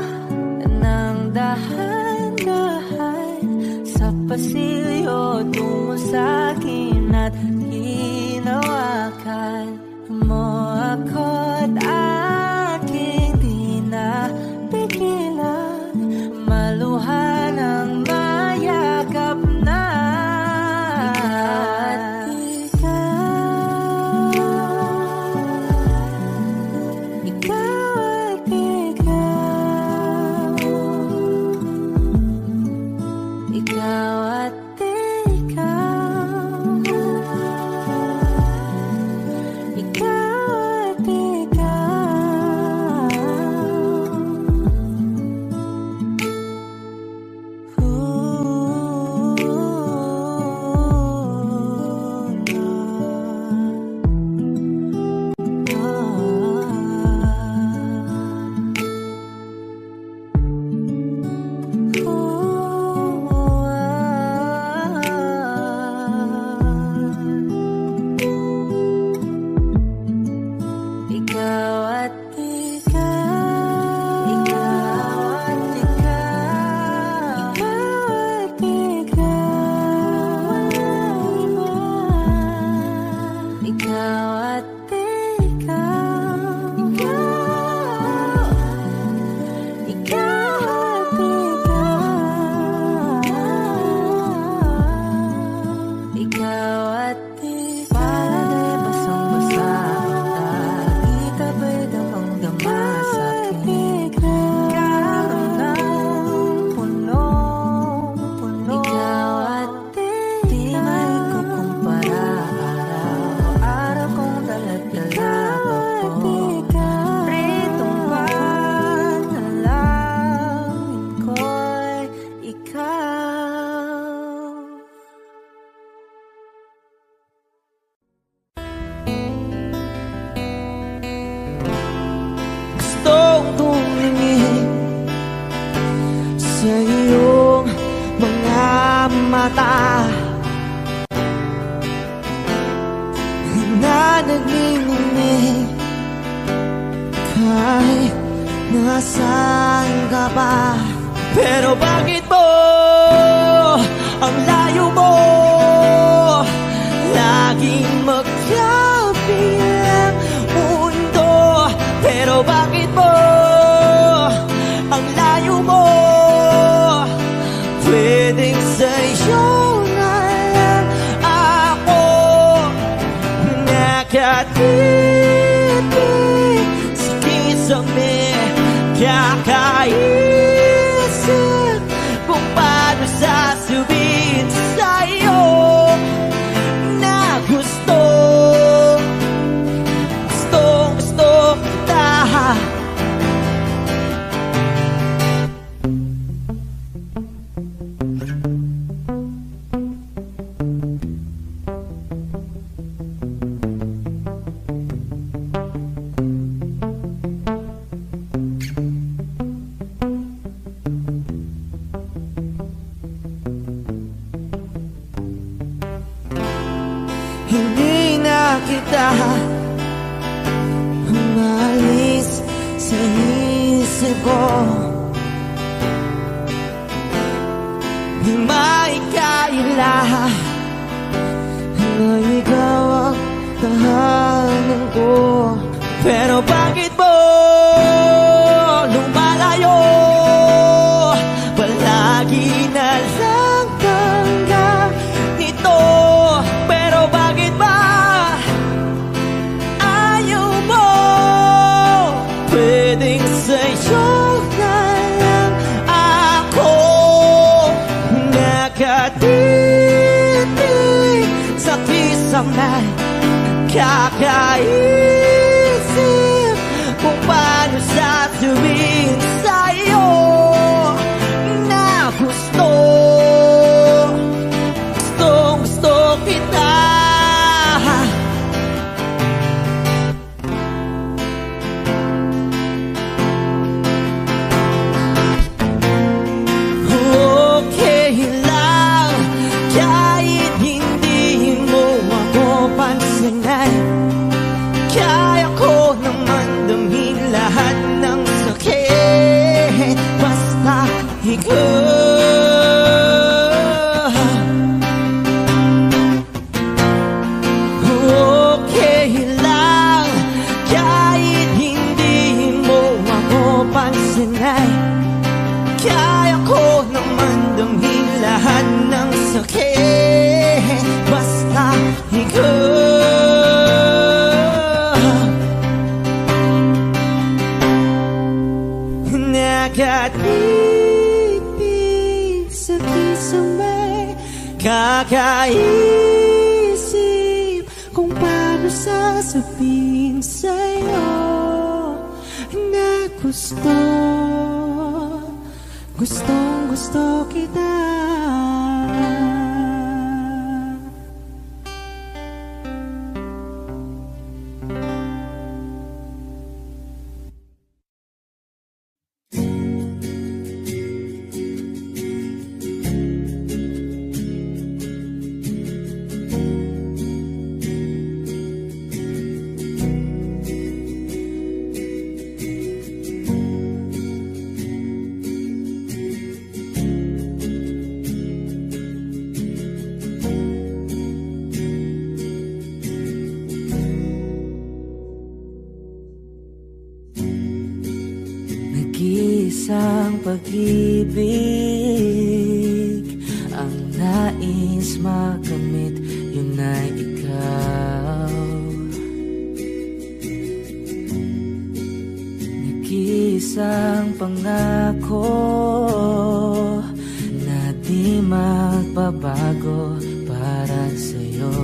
ng dahan-dahan sa pasilyo tungo sa'kin at hinawakan mo ako't aking di na pigilan maluhan ang yakap na. Ikaw at ikaw, ikaw at ikaw, ay nasaan ka ba? Pero bakit mo ang layo mo laging magkabilang mundo? Pero bakit mo ang layo mo pwedeng sa'yo na lang ako nakatitig sa kisame kakaisip kung paano sasabihin sa'yo na gusto kita. Hindi na kita umalis sa isip ko. Di maikaila na ikaw ang tahanan ko. Pero bakit mo lumalayo? Palagi na lang hanggang ito. Pero bakit ba ayaw mo? Pwedeng sa'yo na lang ako nakatitig sa kisame kakaisip kung paano sasabihin sa'yo na gusto kita. Okay lang kahit hindi mo ako pansinin. Kaya ko naman damhin lahat ng sakit basta ikaw. Okay lang kahit hindi mo ako pansinin. Kaya ko naman damhin lahat ng sakit basta ikaw. Nakatitig sa kisame kakaisip kung paano sasabihin sa'yo na gustong kita. Nag-iisang pag-ibig ang nais makamit, yun ay ikaw. Nag-iisang pangako na di magbabago para sa'yo.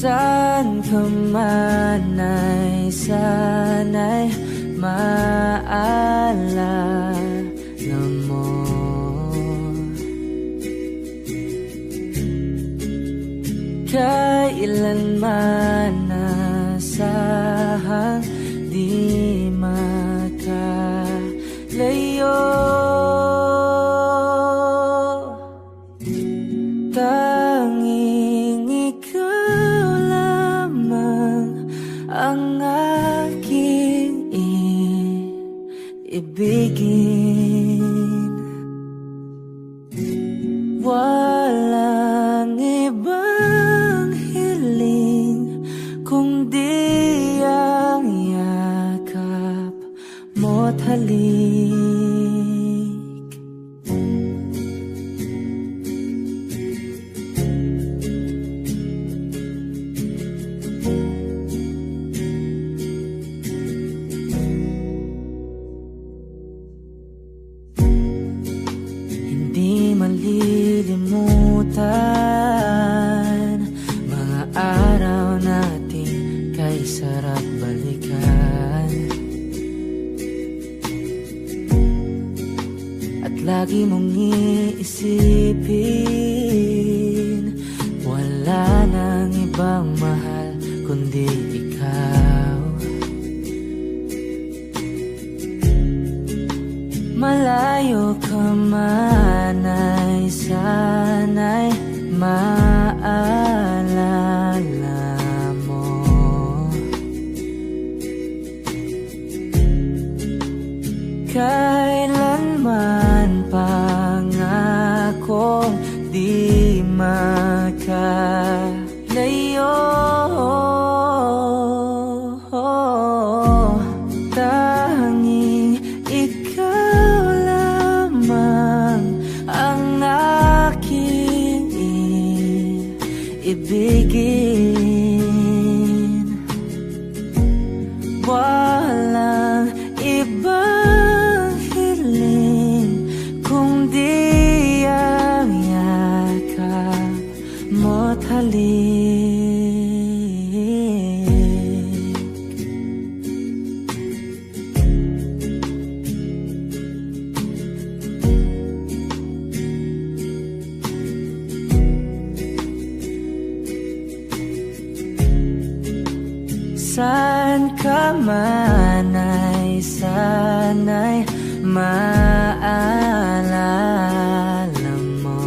Saan ka man ay sana'y maalala mo. Kailanman nasahang di makalayo. Tanging ikaw lang ang aking ibigin. Walang ibang hiling kundi ang yakap mo't halik. Hindi malilimutan mga araw natin kay sarap balikan. At lagi mong iisipin, wala nang ibang mahal kundi ikaw. Malayo ka man ay sana'y maalala mo. Kailanman pangakong di makalayo. Tanging ikaw lamang ang aking ibigin. Walang ibang hiling kundi ang yakap mo't halik. Saan ka man ay sana'y maalala mo.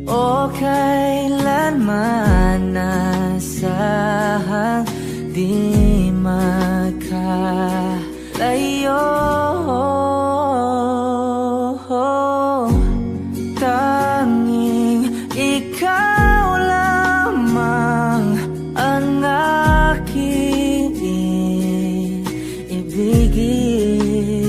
O kailanman nasahang di makalayo. Tanging ikaw lamang ang aking ibigin.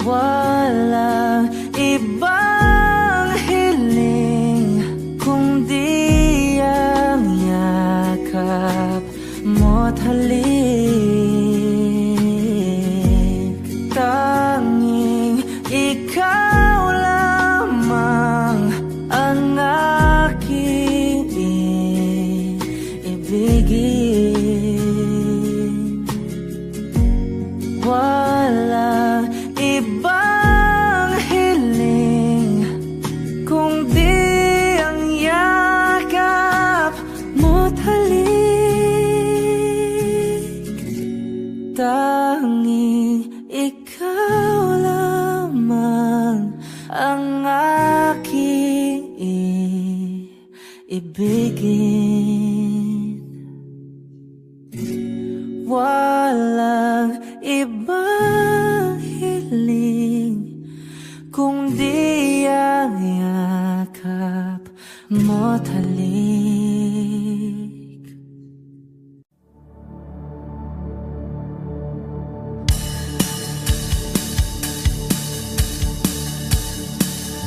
Walang ibang hiling kundi ang yakap mo't halik. Tanging ikaw lamang ang aking ibigin. Walang ibang hiling kundi ang yakap mo't halik. Tanging ikaw lamang ang aking ibigin. Walang ibang hiling kundi ang yakap mo't halik.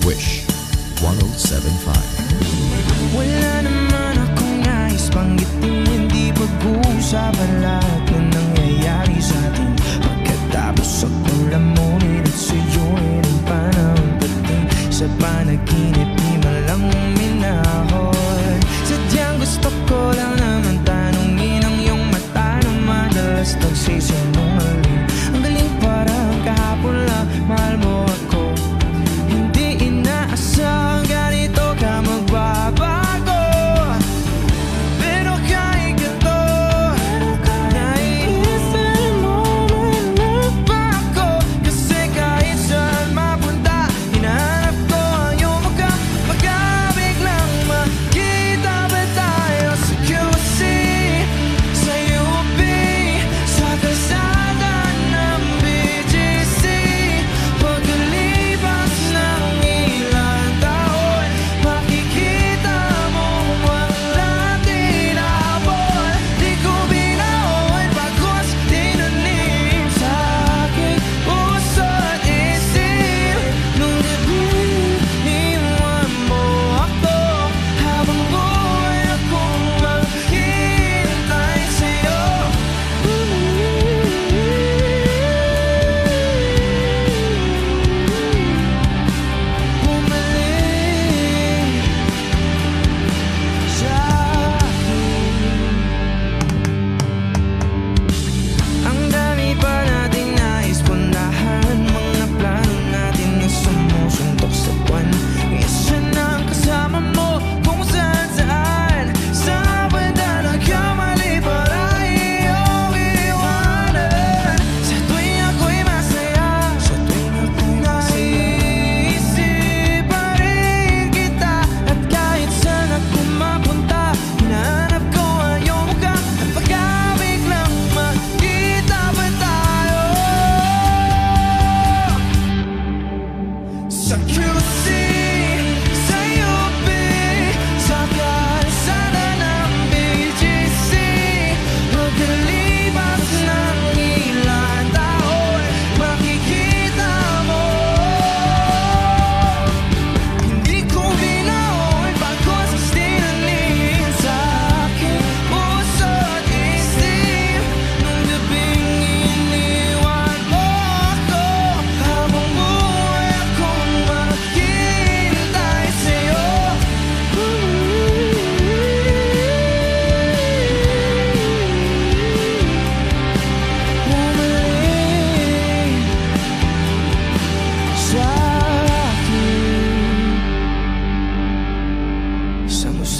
Wish 107.5. Wala naman akong nais banggitin, hindi pag-uusapan lahat ng nangyayari sa atin. Pagkatapos ako lamunin at suyuin ang panahon dating sa panaginip, di man lang uminahon. Sadyang gusto ko lang naman tanungin ang iyong mata na madalas nagsisinungaling. Ang galing parang kahapon lang, mahal mo ako. Hindi inaasahang ganito ka magbabago. Pero kahit ganito, naiisip mo man magbago. Kasi kahit saan mapunta, hinahanap ko ang iyong magkamagay.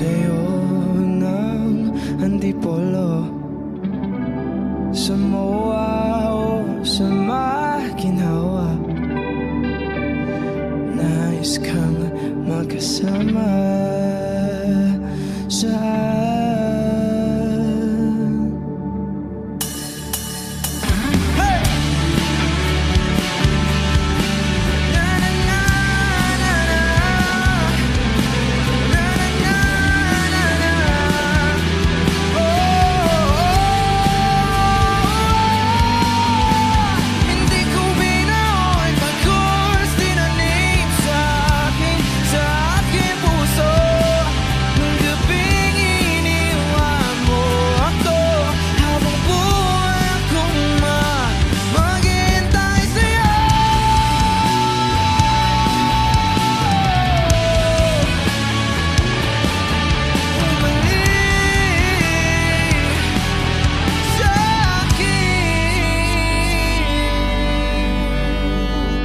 sa'yo ng antipolo, sa moa o sa maginhawa. Nais kang magkasama saan.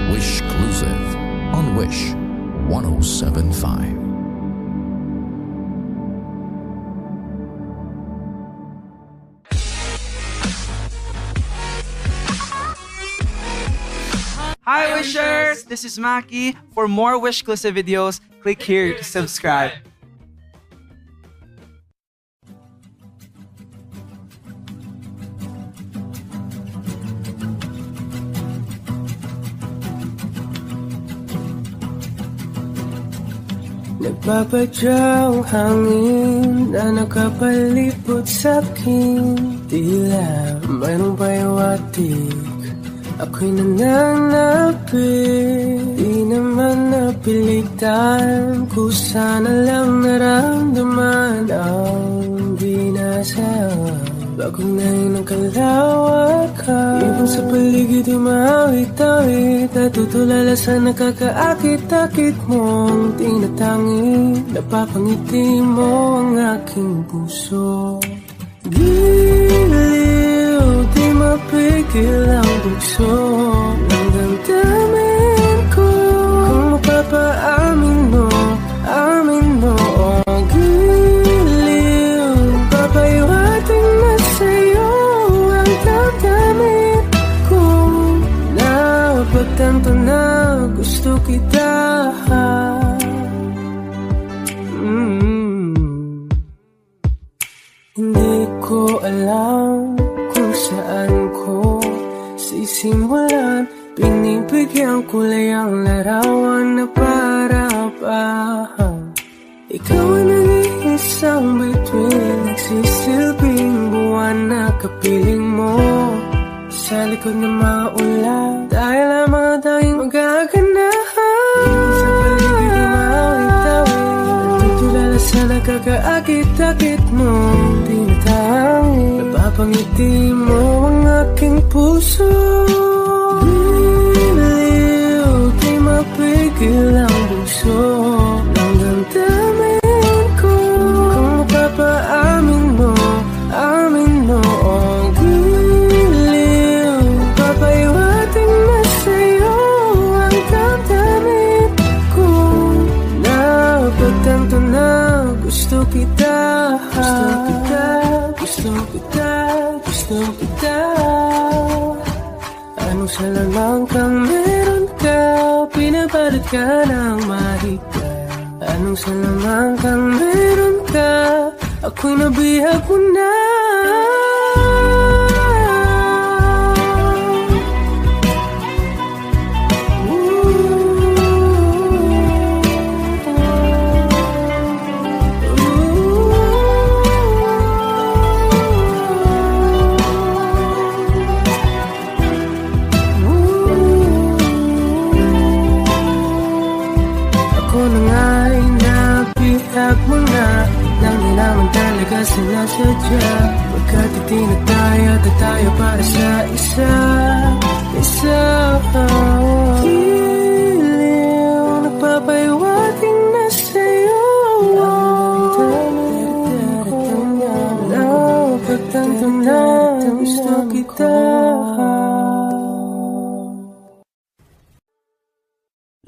Wishclusive on Wish 1075. Hi Wishers! This is Maki. For more Wishclusive videos, click here to subscribe. Nagpapadyang hangin na nakapalipot sa'kin, tila mayroong payawatik, ako'y nananapit. Di naman napilitan, kusana lang naramdaman ang binasa. Bagong nahin ang kalawakan, ibon sa paligid umawit-awit, natutulala sa nakakaakit-akit mong tinatangi. Napapangiti mo ang aking puso. Giliw, di mapigil ang bugso ng damdamin ko. Kung mapapaamin mo, amin mo. Oh, giliw, papayawating na sa'yo ang damdamin ko. Napagtanto na gusto kita. Hindi ko alam kung saan ko sisimulan, pinibigyan kulay ang larawan na para pa. Ikaw ang nag-iisang bituin, nagsisilbing buwan na kapiling mo. Sa likod ng maulan, dahil lamang tayong magaganahan. Sa paligid umawit-awit, natutulala sa nakakaakit-akit mo. Tinatangi, napapangiti mo ang aking puso. Giliw, di mapigil ang bugso ng damdamin ko. Kung mapapaamin mo, amin mo. Oh, giliw, papayawating na sa'yo ang damdamin ko. Napagtanto na gusto kita. Gusto kita, gusto kita. Anong salalang kang meron ka, pinapalit ka ng mahika. Anong salalang kang meron ka, ako'y nabihag mo na. Mo na nang di naman talaga sinasadya, pagkat itinataya at tayo para sa isa. Giliw, nagpapayawating na sa'yo ang damdamin ko. Napagtanto na gusto kita.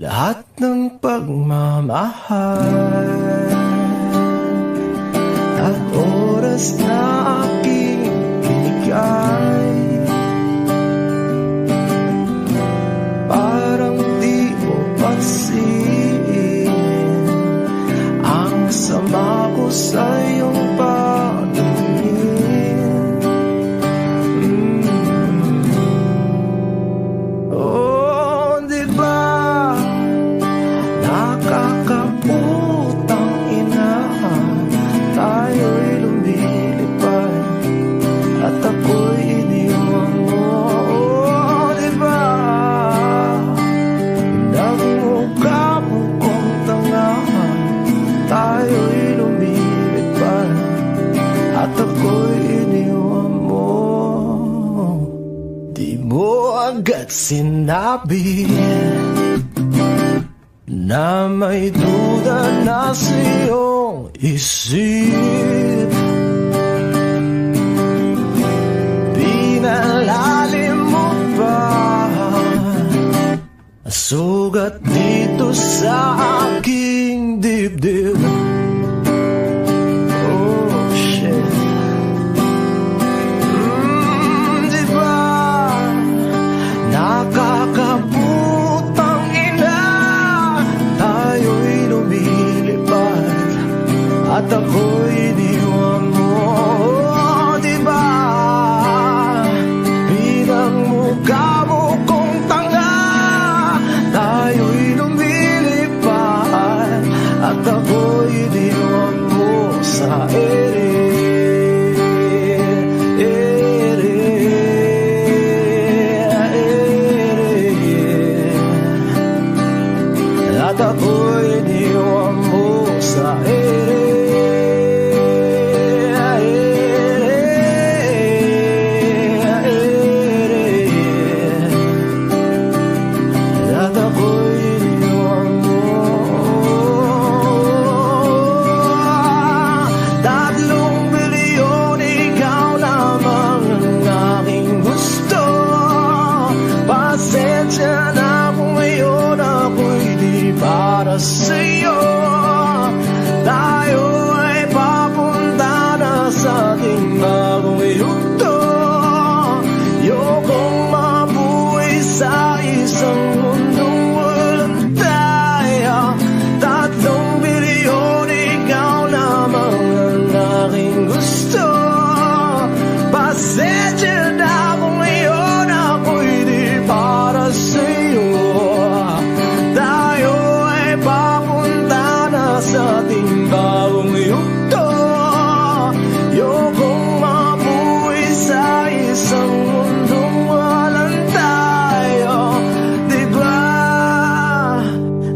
Lahat ng pagmamahal at oras na aking binigay. Parang di mo pansin ang sama ko sa iyong pagtingin. Oh, di ba nakakaputang ina, tayo'y lumilipad at ako'y iniwan mo. Oh, di ba nagmukha mo kong tanga, tayo'y lumilipad at ako'y iniwan mo. Di mo agad sinabi na may duda na sa iyong isip. Pinalalim mo pa sugat dito sa aking dibdib. Oh shit. Di ba nakakaputang ina, tayo'y lumilipad at ako'y iniwan mo. Oh, di ba pinagmukha mo kong tanga, tayo'y lumilipad at ako'y iniwan mo sa ere. At ako'y iniwan mo sa ere. At ako'y iniwan mo. 3 bilyon, ikaw lamang ang aking gusto. Pasensya na kung ngayon ako'y di para sa'yo. Tayo ay papunta na sa ating bagong yugto. Ayokong mabuhay sa isang mundong walang tayo. 3 bilyon, ikaw lamang ang aking gusto. Pasensya na kung ngayon ako'y di para sa'yo. Tayo ay papunta na sa ating bagong yugto. Ayokong mabuhay sa isang mundong walang tayo. Di ba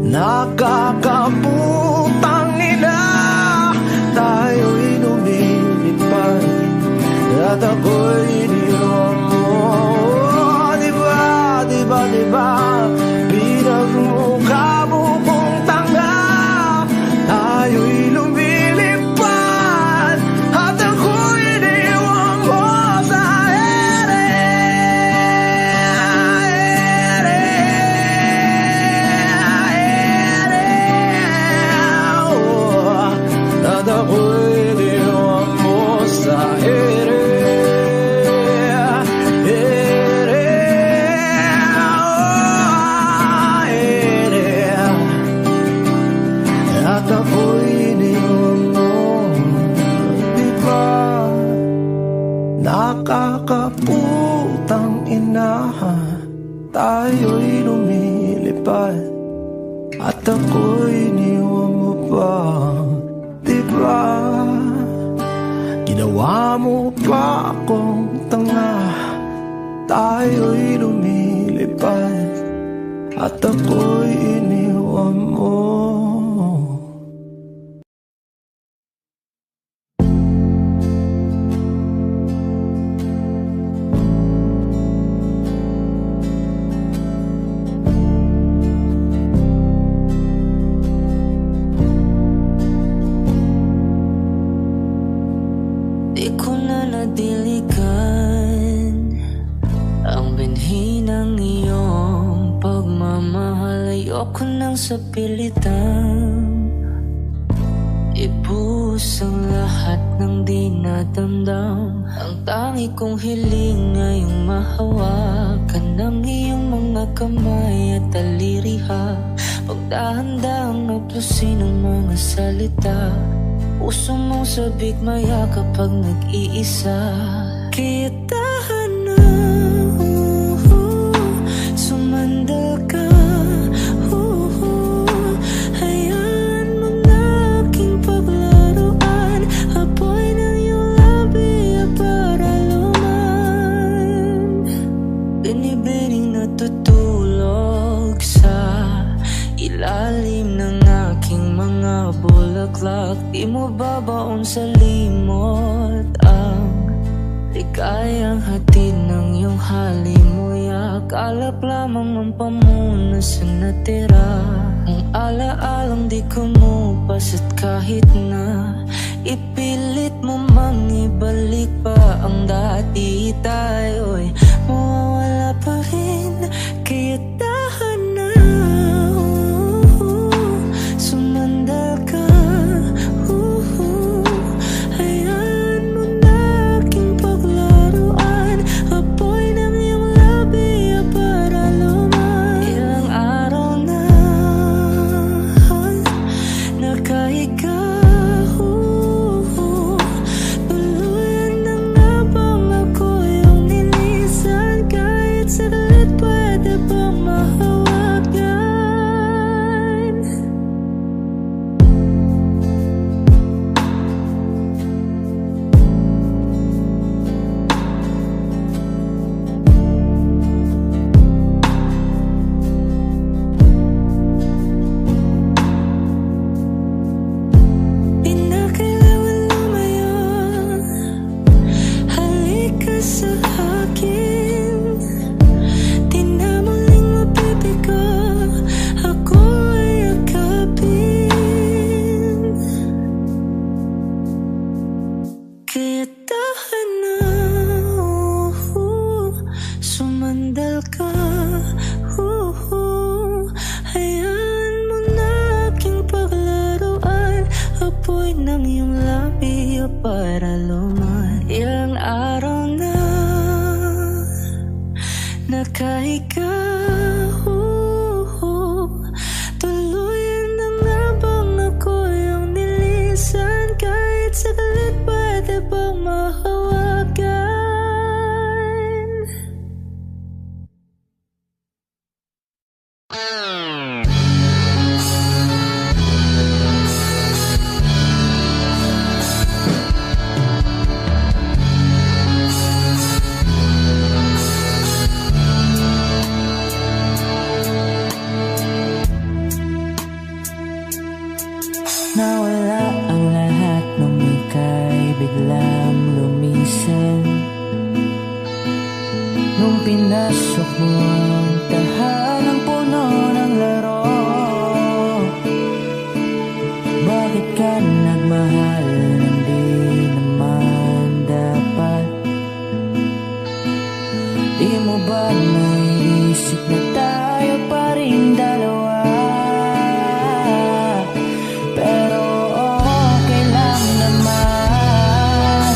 nakakaputang ina, tayo'y lumilipad at ako'y iniwan mo. Di ba, di ba, di ba pinagmukha mo kong tanga, tayo'y lumilipad at ako'y iniwan mo sa ere. At ako'y iniwan mo sa ere. At ako'y iniwan mo. Di ba nakakaputang ina, tayo'y lumilipad at ako'y iniwan mo pa. Di ba ginawa mo pa akong tanga, tayo'y lumilipad at ako'y iniwan mo. Di ko na nadiligan ang binhi ng iyong pagmamahal. Ayoko nang sa pilitang ibuhos lubos ang lahat ng di nadamdam. Ang tangi kong hiling ngayong mahawakan ng iyong mga kamay at taliriha. Pagdahan-dahang naplusin ang mga salita. Puso mong sabik maya kapag nag-iisa. Kaya tahan na, sumandal ka. Hayaan mo na aking paglaruan. Apoy ng iyong labi para luman. Binibining natutulog sa ilalim ng aking mga bulaklak. Di mo babaon sa limot ang ligayang hatid ng iyong halimuyak. Alap lamang ang pamuna sa natira. Ang alaalang di kumupas at kahit na ipilit mo mang ibalik pa ang dati, tayo'y mawawala pa rin. Kaya tahan na, sumandal ka. Hayaan mo na aking paglaruan. Apoy ng iyong labi para luman. Ilang araw na nakahiga, tuluyan na nga bang ako yung nilisan. Kahit saglit pwede bang mahawagan? Di na kailangan lumayo, halika sa akin. Di na muling mabibigo, ako ay yakapin. Kaya tahan na, sumandal ka. Hayaan mo na aking paglaruan. Apoy ng iyong labi para luman. Ilang araw na nakahiga, tuluyan na nga bang ako yung nilisan. Kahit saglit pwede bang mahawagan? Nawala ang lahat nung ika'y biglang lumisan. Nung pinasok mo ang tahanang puno ng laro. Bakit ka nagmahal nang di naman dapat? Di mo ba naisip na tayo pa rin dalawa? Pero okay lang naman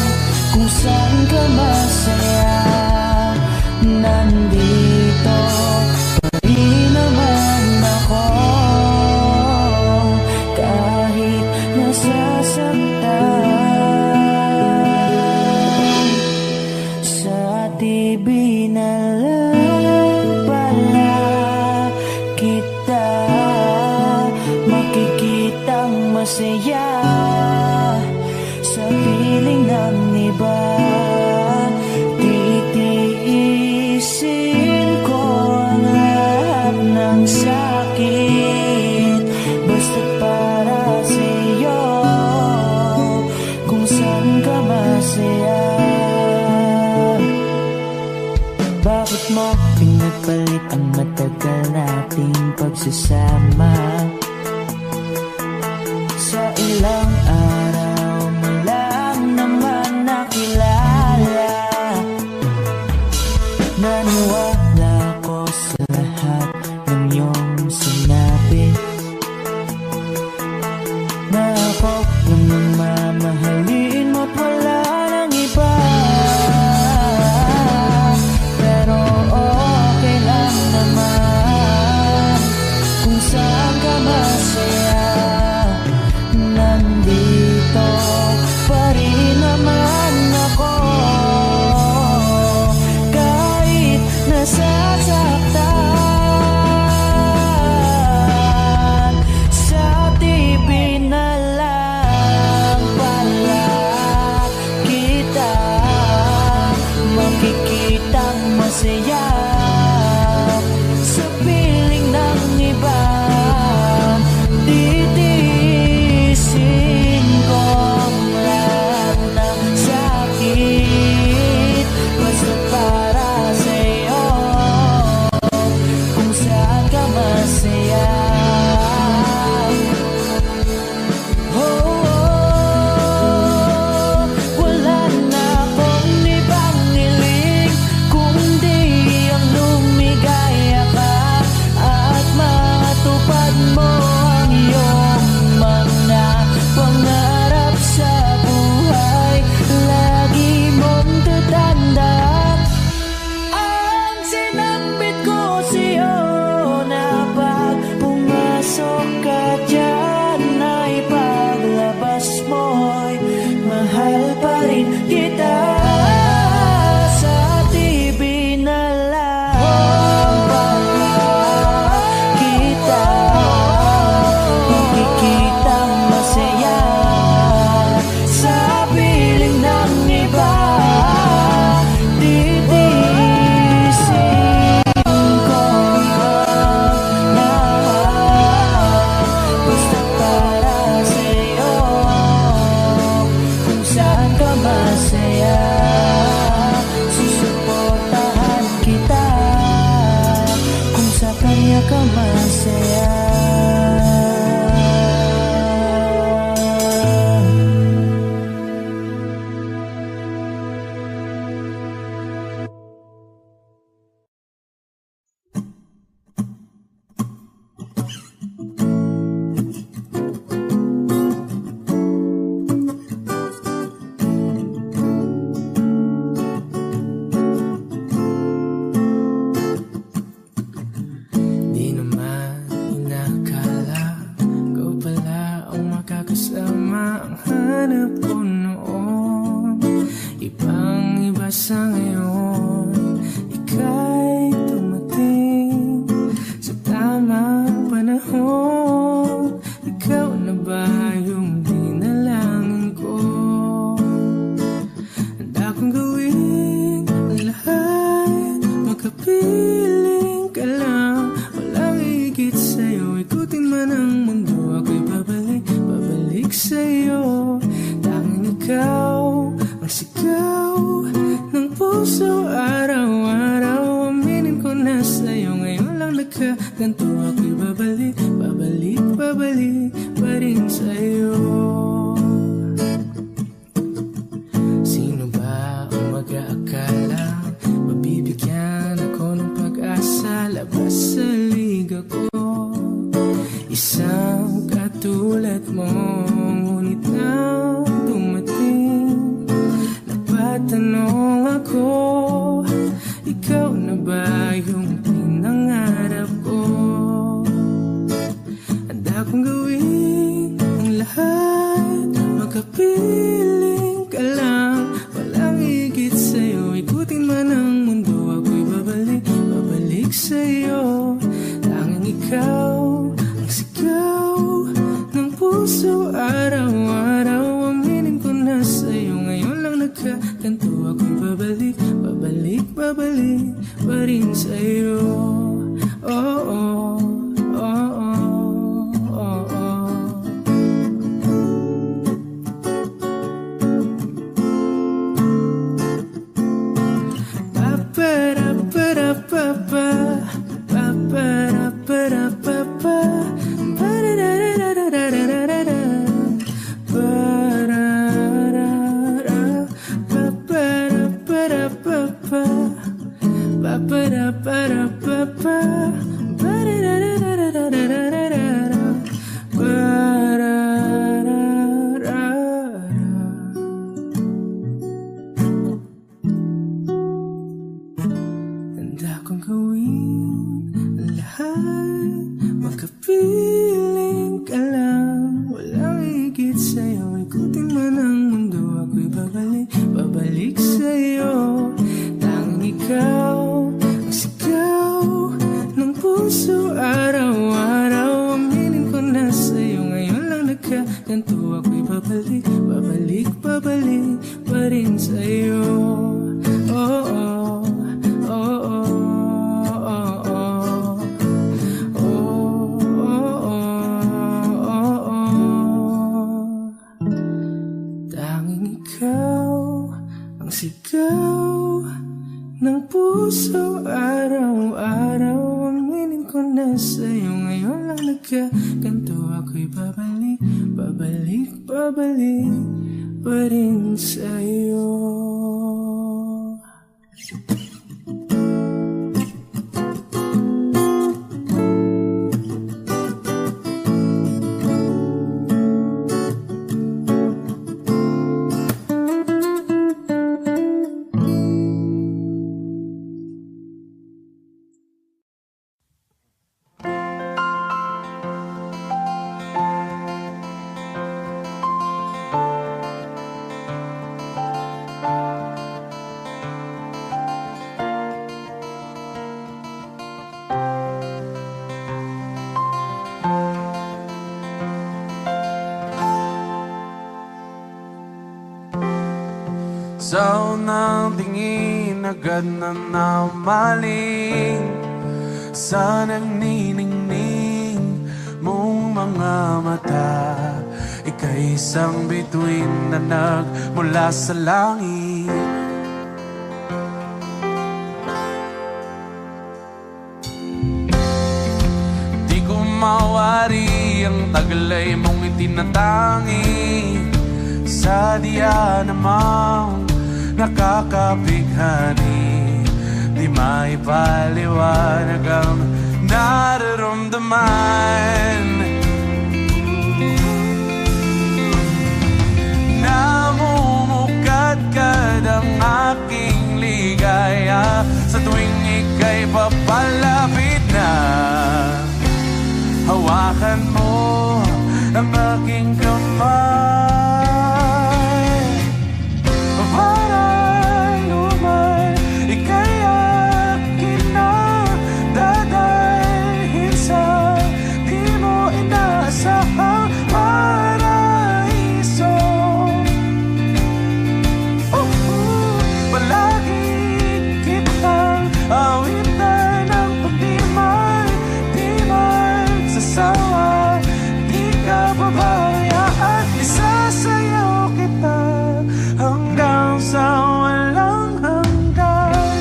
kung saan ka masaya. Nandito pa rin naman ako, kahit nasasaktan. Sa TV na lang pala kita makikitang masaya sa piling ng iba. Titiisin ko ang lahat ng sakit basta't para sa'yo, kung saan ka masaya. Bakit mo pinagpalit ang matagal nating pagsasama? Sa ilang araw mo lang naman nakilala. Naniwala ko sa lahat ng iyong sinabi, na ako yung magkakasama ang hanap ko noon. Ibang-iba sa ngayon, ika'y tumating sa tamang panahon. Ikaw na ba yung dinalangin ko? Handa kong gawin ang lahat, makapiling ka lang. Walang higit sa'yo, ikutin man ang mundo, ako'y babalik sa'yo. Tanging ikaw ang sigaw ng puso araw-araw. Aminin ko na sa'yo, ngayon lang nagkaganto, ako'y babalik pa rin sa'yo. Sino ba ang mag-aakala mabibigyan ako ng pag-asa? Labas sa liga ko, isang katulad mo, ngunit nang dumating, napatanong ako, ikaw na ba yung pinangarap ko? Handa kong gawin ang lahat, makapiling ka lang. Walang higit sa'yo, ikutin man ang mundo, ako'y babalik sa'yo. Tanging ikaw ang sigaw ng puso araw-araw. Aminin ko na sa'yo, ngayon lang nagkaganto, ako'y babalik pa rin sa'yo. Oh, oh, oh, oh. Handa kong gawin ang lahat, makapiling ka lang. Walang higit sa'yo, ikutin man ang mundo, ako'y babalik sa'yo. Tanging ikaw ang sigaw ng puso araw-araw. Aminin ko na sa'yo, ngayon lang nagkaganto, ako'y babalik pa rin sa'yo. Oh, oh, oh, oh. Sigaw ng puso araw-araw. Aminin ko na sa'yo, ngayon lang nagkaganto, ako'y babalik pa rin sa'yo. Sa unang tingin agad na namaling sa nagniningning mong mga mata. Ika'y isang bituin na nagmula sa langit. Di ko mawari ang taglay mong itinatangi sa diya namang nakakabighani. Di maipaliwanag ang nararamdaman. Namumukadkad ang aking ligaya sa tuwing ika'y papalapit na. Hawakan mo ang aking kamay. Para luman, ika'y akin na dadalhin sa di mo inaasahang paraiso. Palagi kitang awitan ng pag-dimay, di magsasawa, di ka pabayaan. Isasayaw kita hanggang sa walang hanggan.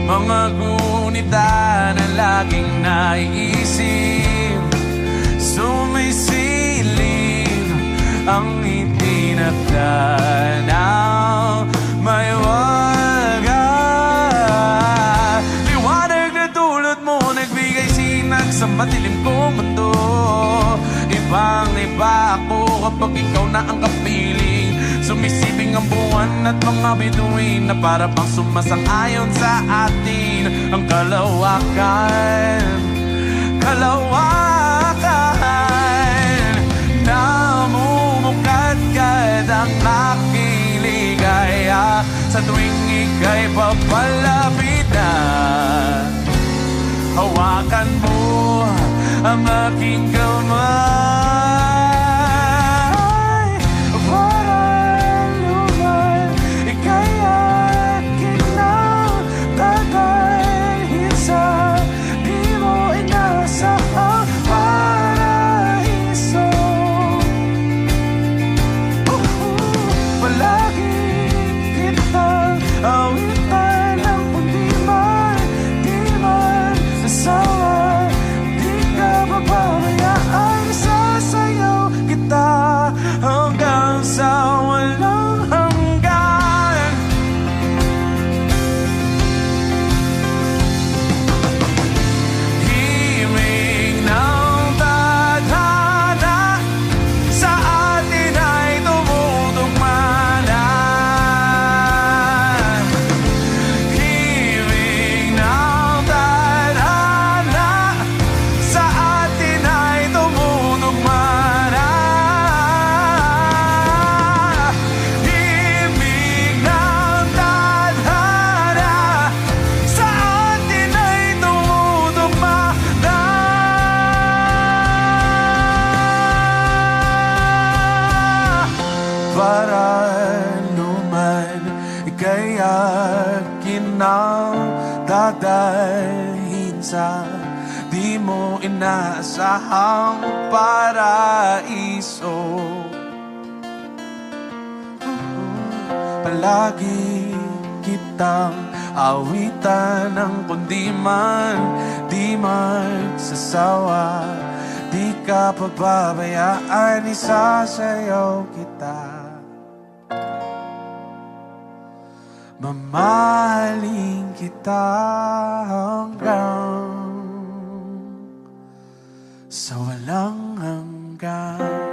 Mga gunita na laging naiisip, sumisilip ang itinakda ng may wagas. Liwanag na tulad mo nagbigay sinag sa madilim kong mundo. Ibang iba ako kapag ikaw na ang kapiling. Sumisibing ang buwan at mga bituin na para bang sumasang-ayon sa atin. Ang kalawakan, kalawakan, namumukadkad ang aking ligaya sa tuwing ika'y papalapit na. Hawakan mo ang aking kamay, para luman, ika'y akin na dadalhin sa di mo inasahang paraiso. Palagi kitang awitan ng pundiman, di man sasawa, di ka pababayaan. Isasayaw kita hanggang sa walang hanggan. Himig ng tadhana sa atin ay tumutugma na. Himig ng tadhana sa atin ay tumutugma na. Himig ng tadhana sa atin ay tumutugma na. Para luman, ika'y akin na dadalhin sa di mo inaasahang paraiso. Palagi kitang awitan ng kundiman, di magsasawa, di ka pababayaan. Isasayaw kita, mamahalin kita hanggang sa walang hanggan.